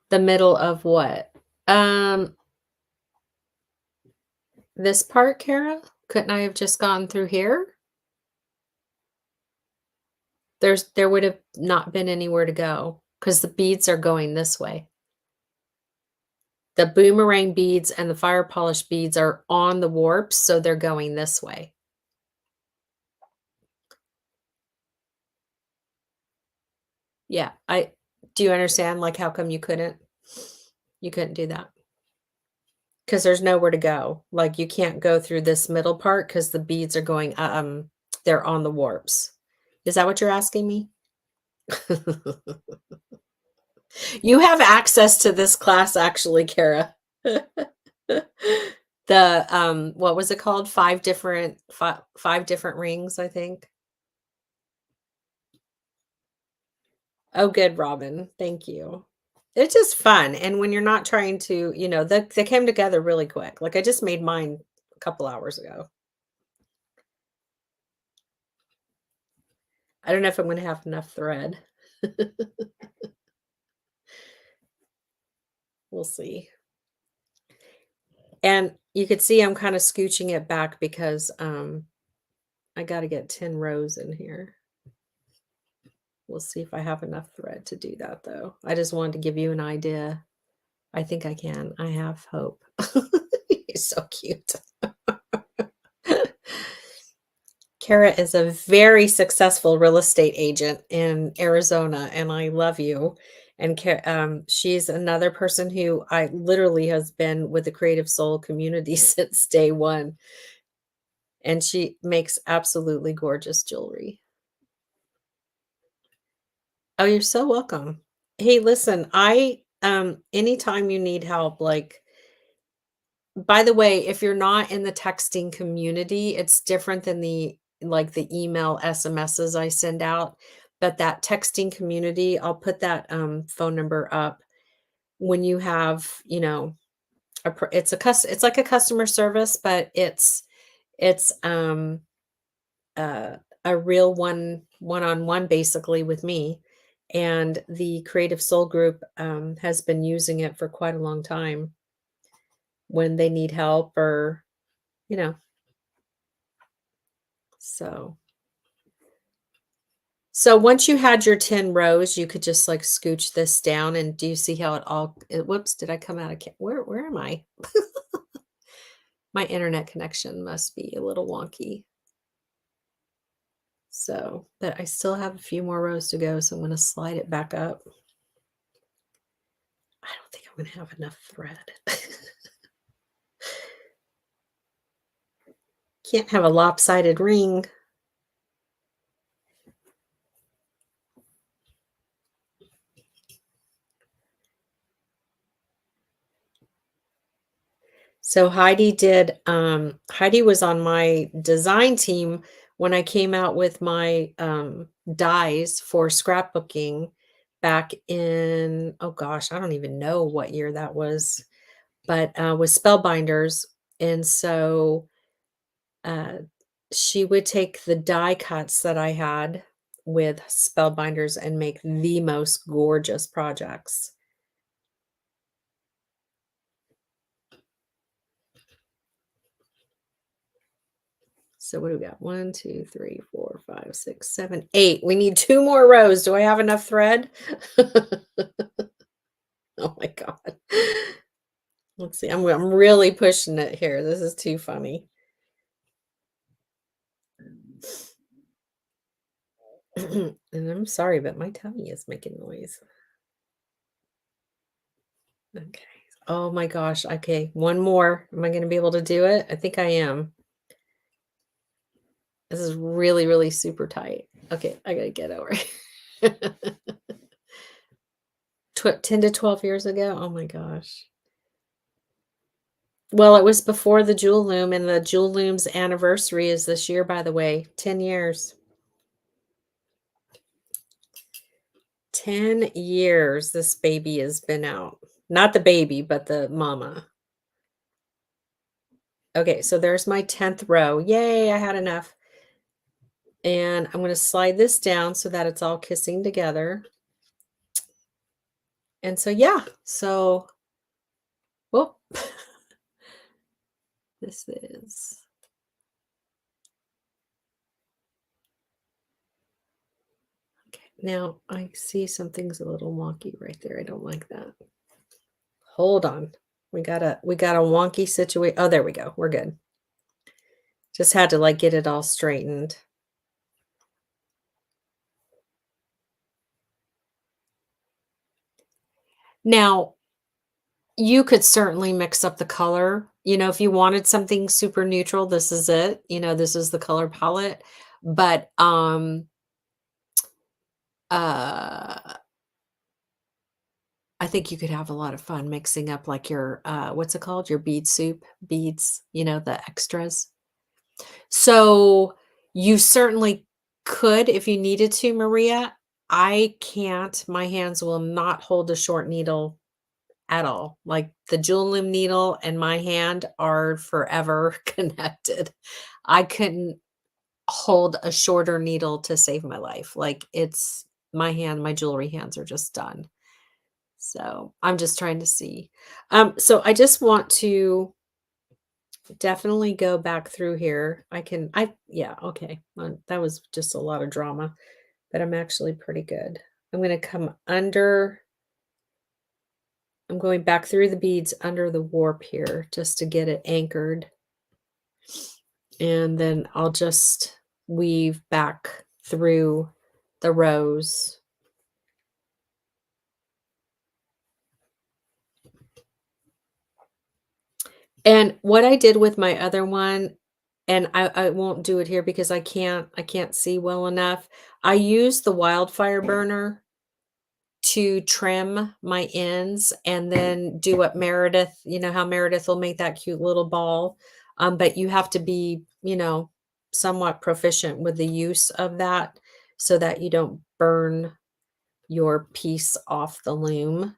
The middle of what? This part, Kara? Couldn't I have just gone through here? There would have not been anywhere to go because the beads are going this way. The boomerang beads and the fire polish beads are on the warps, so they're going this way. Yeah, do you understand, like, how come you couldn't do that? Because there's nowhere to go. Like, you can't go through this middle part because the beads are going, they're on the warps. Is that what you're asking me? You have access to this class actually, Kara. What was it called? Five different rings, I think. Oh, good, Robin. Thank you. It's just fun, and when you're not trying to, they came together really quick. Like, I just made mine a couple hours ago. I don't know if I'm gonna have enough thread. We'll see. And you could see I'm kinda scooching it back because, I gotta get 10 rows in here. We'll see if I have enough thread to do that, though. I just wanted to give you an idea. I think I can. I have hope. He's so cute. Kara is a very successful real estate agent in Arizona, and I love you. And she's another person who I literally has been with the Creative Soul community since day one, and she makes absolutely gorgeous jewelry. Oh, you're so welcome. Hey, listen, anytime you need help, like, by the way, if you're not in the texting community, it's different than the email SMSs I send out, but that texting community, I'll put that, phone number up when you have, it's like a customer service, but it's, uh, a real one-on-one basically with me, and the Creative Soul Group, has been using it for quite a long time when they need help or, you know, so once you had your 10 rows, you could just, like, scooch this down, and do you see how whoops, did I come out of where am I? My internet connection must be a little wonky. So, but I still have a few more rows to go, so I'm gonna slide it back up. I don't think I'm gonna have enough thread. Can't have a lopsided ring. So Heidi was on my design team when I came out with my dies for scrapbooking back in, oh gosh, I don't even know what year that was, but with Spellbinders. And so uh, she would take the die cuts that I had with Spellbinders and make the most gorgeous projects. So what do we got? 1, 2, 3, 4, 5, 6, 7, 8. We need 2 more rows. Do I have enough thread? Oh my God. Let's see. I'm really pushing it here. This is too funny. And I'm sorry, but my tummy is making noise. Okay. Oh my gosh. Okay. One more. Am I going to be able to do it? I think I am. This is really, really super tight. Okay. I got to get over it. 10 to 12 years ago. Oh my gosh. Well, it was before the Jewel Loom, and the Jewel Loom's anniversary is this year, by the way. 10 years. 10 years this baby has been out. Not the baby, but the mama. Okay, so there's my 10th row. Yay, I had enough. And I'm going to slide this down so that it's all kissing together. And so, yeah, so, whoop. This is, okay. Now I see something's a little wonky right there. I don't like that. Hold on. We got a wonky situation. Oh, there we go. We're good. Just had to like get it all straightened. Now, you could certainly mix up the color. If you wanted something super neutral, this is it. This is the color palette. But uh I think you could have a lot of fun mixing up like your what's it called? Your bead soup, beads, the extras. So you certainly could if you needed to, Maria. I can't. My hands will not hold a short needle at all. Like the Jewel Loom needle and my hand are forever connected. I couldn't hold a shorter needle to save my life. Like it's my jewelry hands are just done. So I'm just trying to see. So I just want to definitely go back through here. Yeah, okay. That was just a lot of drama, but I'm actually pretty good. I'm going to come under, I'm going back through the beads under the warp here just to get it anchored. And then I'll just weave back through the rows. And what I did with my other one, and I won't do it here because I can't see well enough. I used the wildfire burner to trim my ends and then do what Meredith, how Meredith will make that cute little ball. But you have to be, somewhat proficient with the use of that so that you don't burn your piece off the loom.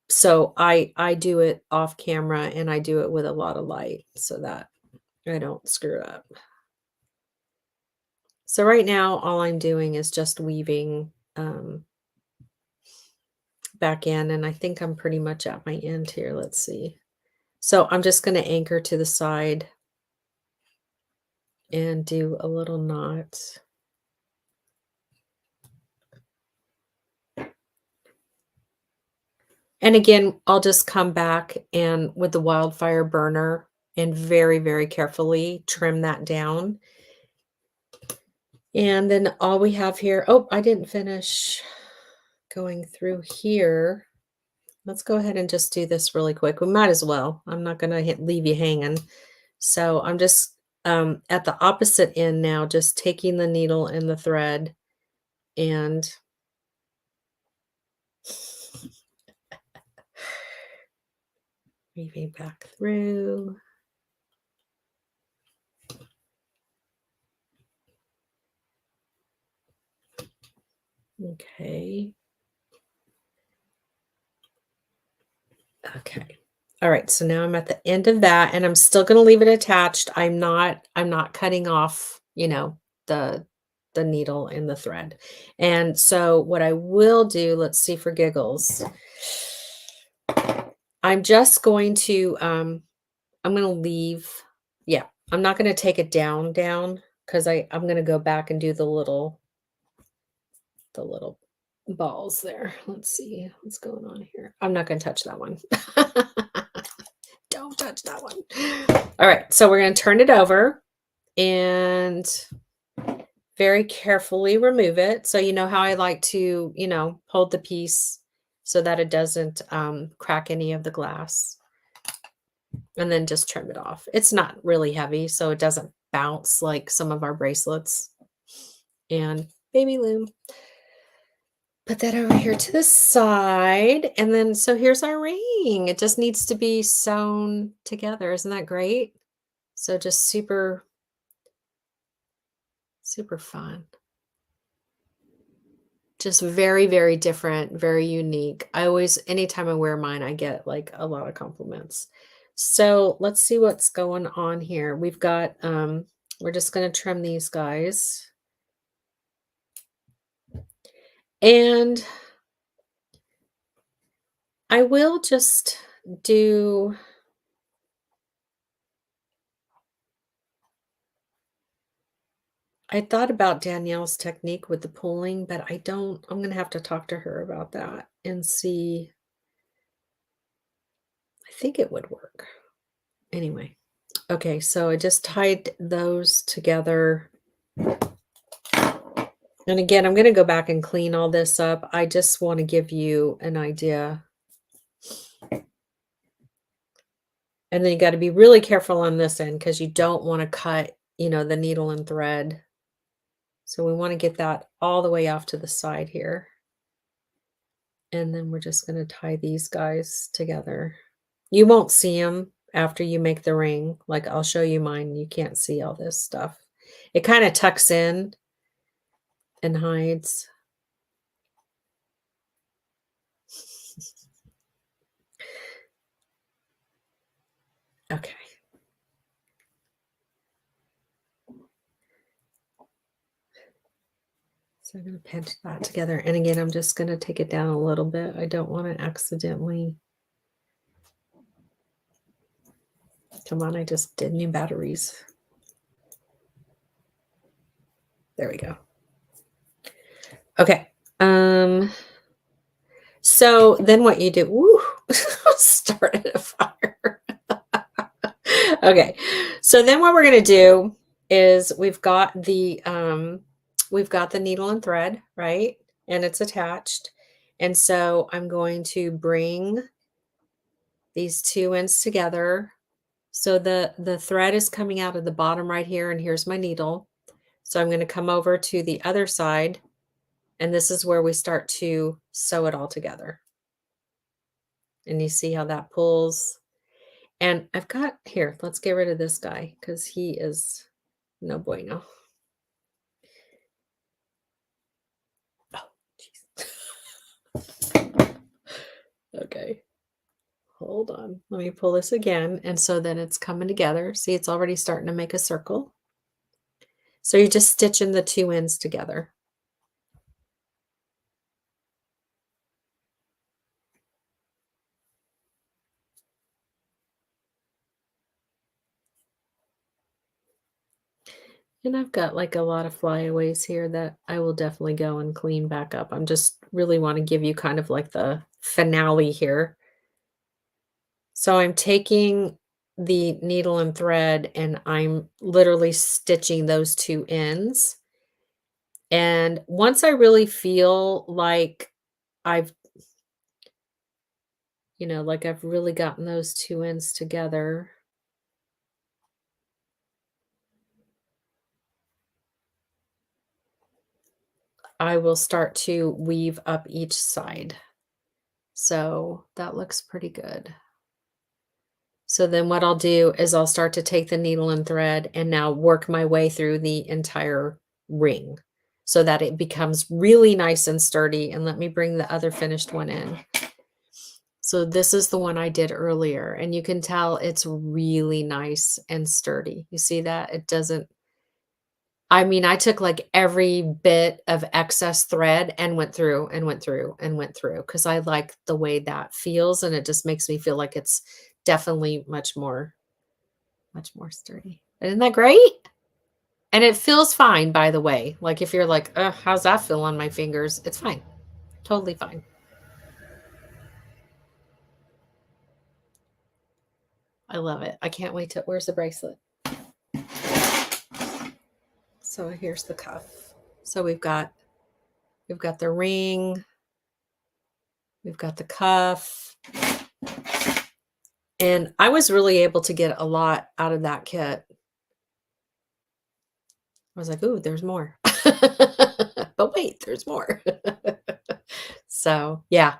So I do it off camera and I do it with a lot of light so that I don't screw it up. So right now all I'm doing is just weaving back in, and I think I'm pretty much at my end here. Let's see. So I'm just going to anchor to the side and do a little knot. And again, I'll just come back and with the wildfire burner and very, very carefully trim that down. And then all we have here, oh, I didn't finish going through here. Let's go ahead and just do this really quick. We might as well. I'm not going to leave you hanging. So I'm just at the opposite end now, just taking the needle and the thread and weaving back through. Okay. Okay. All right. So now I'm at the end of that and I'm still going to leave it attached. I'm not cutting off, the needle and the thread. And so what I will do, let's see for giggles. I'm just going to I'm going to leave. Yeah. I'm not going to take it down. because I'm going to go back and do the little balls there. Let's see what's going on here. I'm not going to touch that one. Don't touch that one. All right, so we're going to turn it over and very carefully remove it. So you know how I like to, hold the piece so that it doesn't crack any of the glass, and then just trim it off. It's not really heavy, so it doesn't bounce like some of our bracelets. And baby loom. Put that over here to the side. And then, so here's our ring. It just needs to be sewn together. Isn't that great? So just super, super fun. Just very, very different, very unique. Anytime I wear mine, I get like a lot of compliments. So let's see what's going on here. We've got, we're just going to trim these guys. And I will just do, I thought about Danielle's technique with the pulling, but I'm going to have to talk to her about that and see. I think it would work. Anyway, okay, so I just tied those together. And again, I'm going to go back and clean all this up. I just want to give you an idea. And then you got to be really careful on this end because you don't want to cut, the needle and thread. So we want to get that all the way off to the side here. And then we're just going to tie these guys together. You won't see them after you make the ring. Like I'll show you mine. You can't see all this stuff. It kind of tucks in and hides. Okay. So I'm going to pinch that together. And again, I'm just going to take it down a little bit. I don't want to accidentally. Come on, I just did new batteries. There we go. Okay. So then what you do, woo, started a fire. Okay. So then what we're going to do is we've got the needle and thread, right? And it's attached. And so I'm going to bring these two ends together. So the thread is coming out of the bottom right here, and here's my needle. So I'm going to come over to the other side, and this is where we start to sew it all together. And you see how that pulls. And I've got here, let's get rid of this guy because he is no bueno. Oh, jeez. Okay. Hold on. Let me pull this again. And so then it's coming together. See, it's already starting to make a circle. So you're just stitching the two ends together. And I've got like a lot of flyaways here that I will definitely go and clean back up. I'm just really want to give you kind of like the finale here. So I'm taking the needle and thread and I'm literally stitching those two ends. And once I really feel like I've, like I've really gotten those two ends together, I will start to weave up each side. So that looks pretty good. So then what I'll do is I'll start to take the needle and thread and now work my way through the entire ring so that it becomes really nice and sturdy. And let me bring the other finished one in. So this is the one I did earlier, and you can tell it's really nice and sturdy. You see that? It doesn't, I mean, I took like every bit of excess thread and went through and went through and went through because I like the way that feels, and it just makes me feel like it's definitely much more sturdy. Isn't that great? And it feels fine, by the way. Like, if you're like, "Ugh, how's that feel on my fingers?" It's fine. Totally fine. I love it. I can't wait to where's the bracelet? So here's the cuff. So we've got the ring, we've got the cuff, and I was really able to get a lot out of that kit. I was like, "Ooh, there's more." But wait, there's more. So, yeah,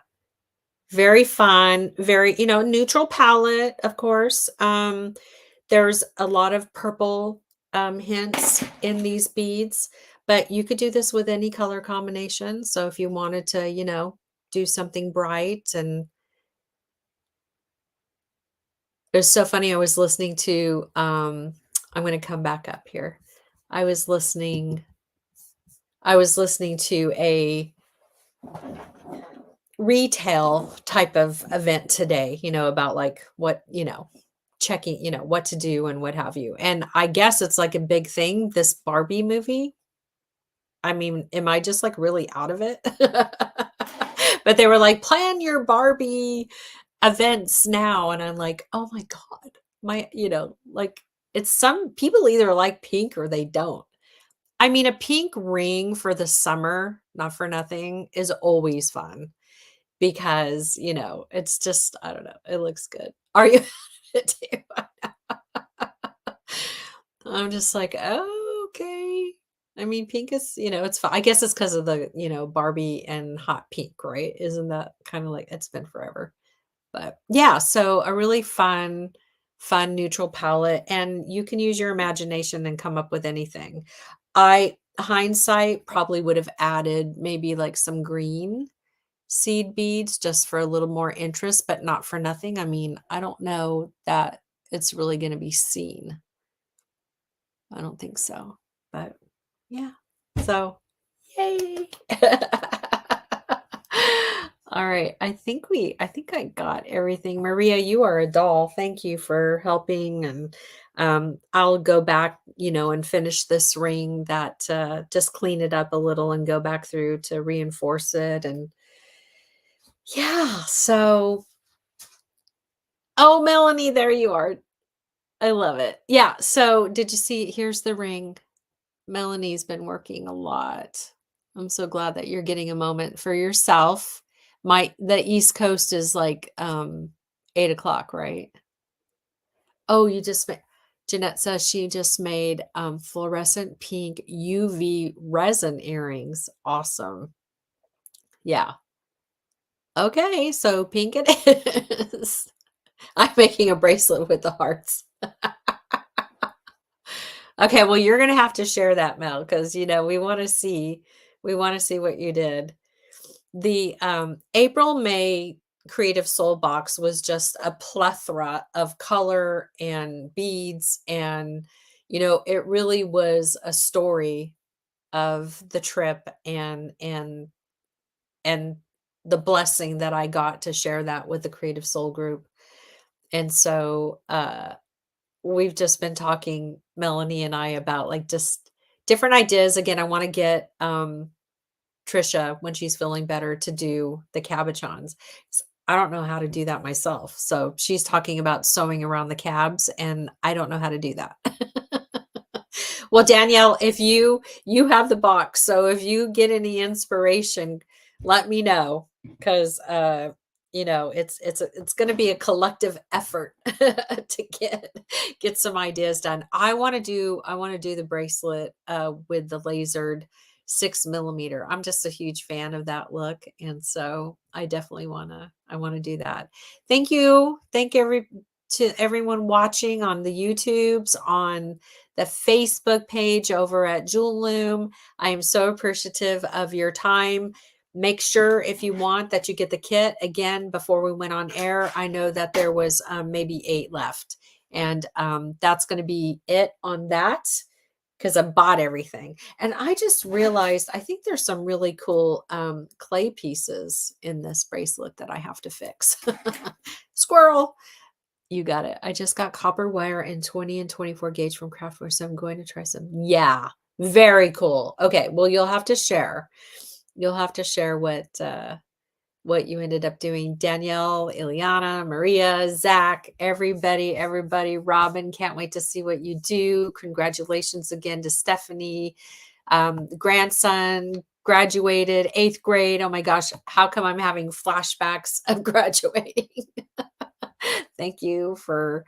very fun, very, neutral palette, of course. There's a lot of purple, hints in these beads, but you could do this with any color combination. So if you wanted to, do something bright, and it was so funny. I was listening to, I'm going to come back up here. I was listening, I was listening to a retail type of event today, about like what, checking, what to do and what have you. And I guess it's like a big thing, this Barbie movie. I mean, am I just like really out of it? But they were like, plan your Barbie events now. And I'm like, oh my God, like it's some people either like pink or they don't. I mean, a pink ring for the summer, not for nothing, is always fun because, it's just, I don't know, it looks good. Are you it too? I'm just like, "Oh, okay." I mean, pink is, it's fi I guess it's because of the, Barbie and hot pink, right? Isn't that kinda like it's been forever. But, yeah, so a really fun neutral palette, and you can use your imagination and come up with anything. I hindsight, probably would have added maybe, like, some green seed beads just for a little more interest, but not for nothing. I mean, I don't know that it's really gonna be seen. I don't think so, but yeah. So, yay. All right. I think I got everything. Maria, you are a doll. Thank you for helping, and I'll go back, and finish this ring that just clean it up a little and go back through to reinforce it, and yeah, so oh, Melanie, there you are. I love it. Yeah, so did you see here's the ring. Melanie's been working a lot. I'm so glad that you're getting a moment for yourself. The East Coast is like 8 o'clock, right? Oh, you just made Jeanette says she just made fluorescent pink UV resin earrings. Awesome. Yeah. Okay, so pink it is. I'm making a bracelet with the hearts. Okay, well, you're gonna have to share that, Mel, because we want to see what you did. The April May Creative Soul box was just a plethora of color and beads, and it really was a story of the trip, and the blessing that I got to share that with the Creative Soul group. And so we've just been talking, Melanie and I, about like just different ideas. Again, I want to get Trisha, when she's feeling better, to do the cabochons. I don't know how to do that myself. So she's talking about sewing around the cabs, and I don't know how to do that. Well, Danielle, if you have the box, so if you get any inspiration, let me know, because it's going to be a collective effort to get some ideas done. I want to do the bracelet with the lasered 6 millimeter. I'm just a huge fan of that look, and so I want to do that. Thank you. To everyone watching on the YouTubes, on the Facebook page over at Jewel Loom. I am so appreciative of your time. Make sure, if you want, that you get the kit. Again, before we went on air, I know that there was maybe 8 left, and that's going to be it on that, because I bought everything. And I just realized, I think there's some really cool clay pieces in this bracelet that I have to fix. Squirrel. You got it. I just got copper wire and 20 and 24 gauge from Craftware, so I'm going to try some. Yeah, very cool. Okay, well, you'll have to share. You'll have to share what you ended up doing. Danielle, Ileana, Maria, Zach, everybody, Robin, can't wait to see what you do. Congratulations again to Stephanie. Grandson graduated 8th grade. Oh my gosh, how come I'm having flashbacks of graduating? Thank you for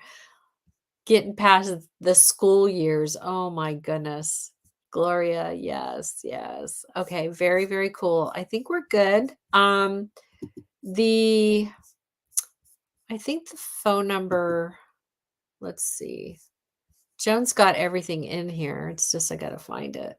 getting past the school years. Oh my goodness. Gloria, yes, yes. Okay, very, very cool. I think we're good. The I think the phone number, let's see. Joan's got everything in here. It's just I gotta find it.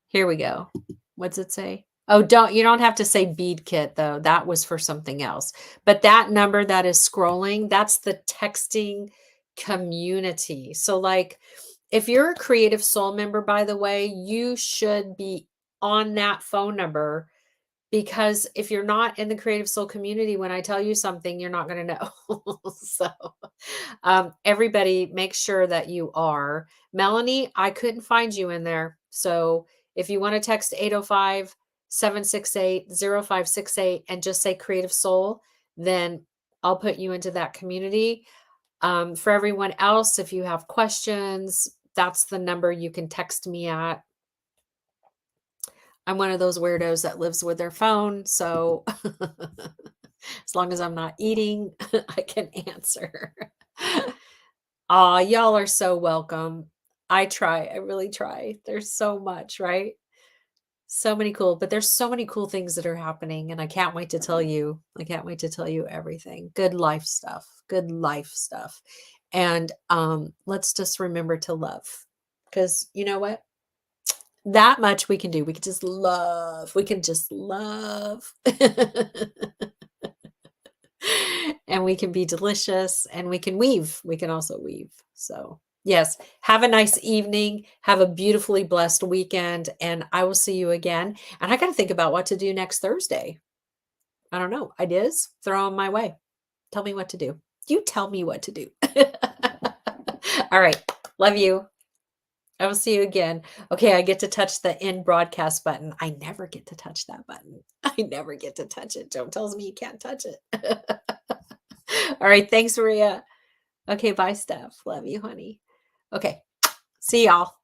Here we go. What's it say? Oh, you don't have to say bead kit though. That was for something else. But that number that is scrolling, that's the texting community. So like if you're a Creative Soul member, by the way, you should be on that phone number, because if you're not in the Creative Soul community, when I tell you something, you're not going to know. So everybody make sure that you are. Melanie, I couldn't find you in there. So if you want to text 805-768-0568 and just say Creative Soul, then I'll put you into that community. For everyone else, if you have questions, that's the number you can text me at. I'm one of those weirdos that lives with their phone, so as long as I'm not eating, I can answer. Aw, y'all are so welcome. I try. I really try. There's so much, right? So many cool, but there's so many cool things that are happening, and I can't wait to tell you. I can't wait to tell you everything. Good life stuff. Good life stuff. And let's just remember to love. Because you know what? That much we can do. We can just love. We can just love. And we can be delicious, and we can weave. We can also weave. So, yes, have a nice evening. Have a beautifully blessed weekend, and I will see you again. And I got to think about what to do next Thursday. I don't know. Ideas? Throw them my way. Tell me what to do. You tell me what to do. All right. Love you. I will see you again. Okay, I get to touch the end broadcast button. I never get to touch that button. I never get to touch it. Joe tells me you can't touch it. All right, thanks, Maria. Okay, bye, Steph. Love you, honey. Okay, see y'all.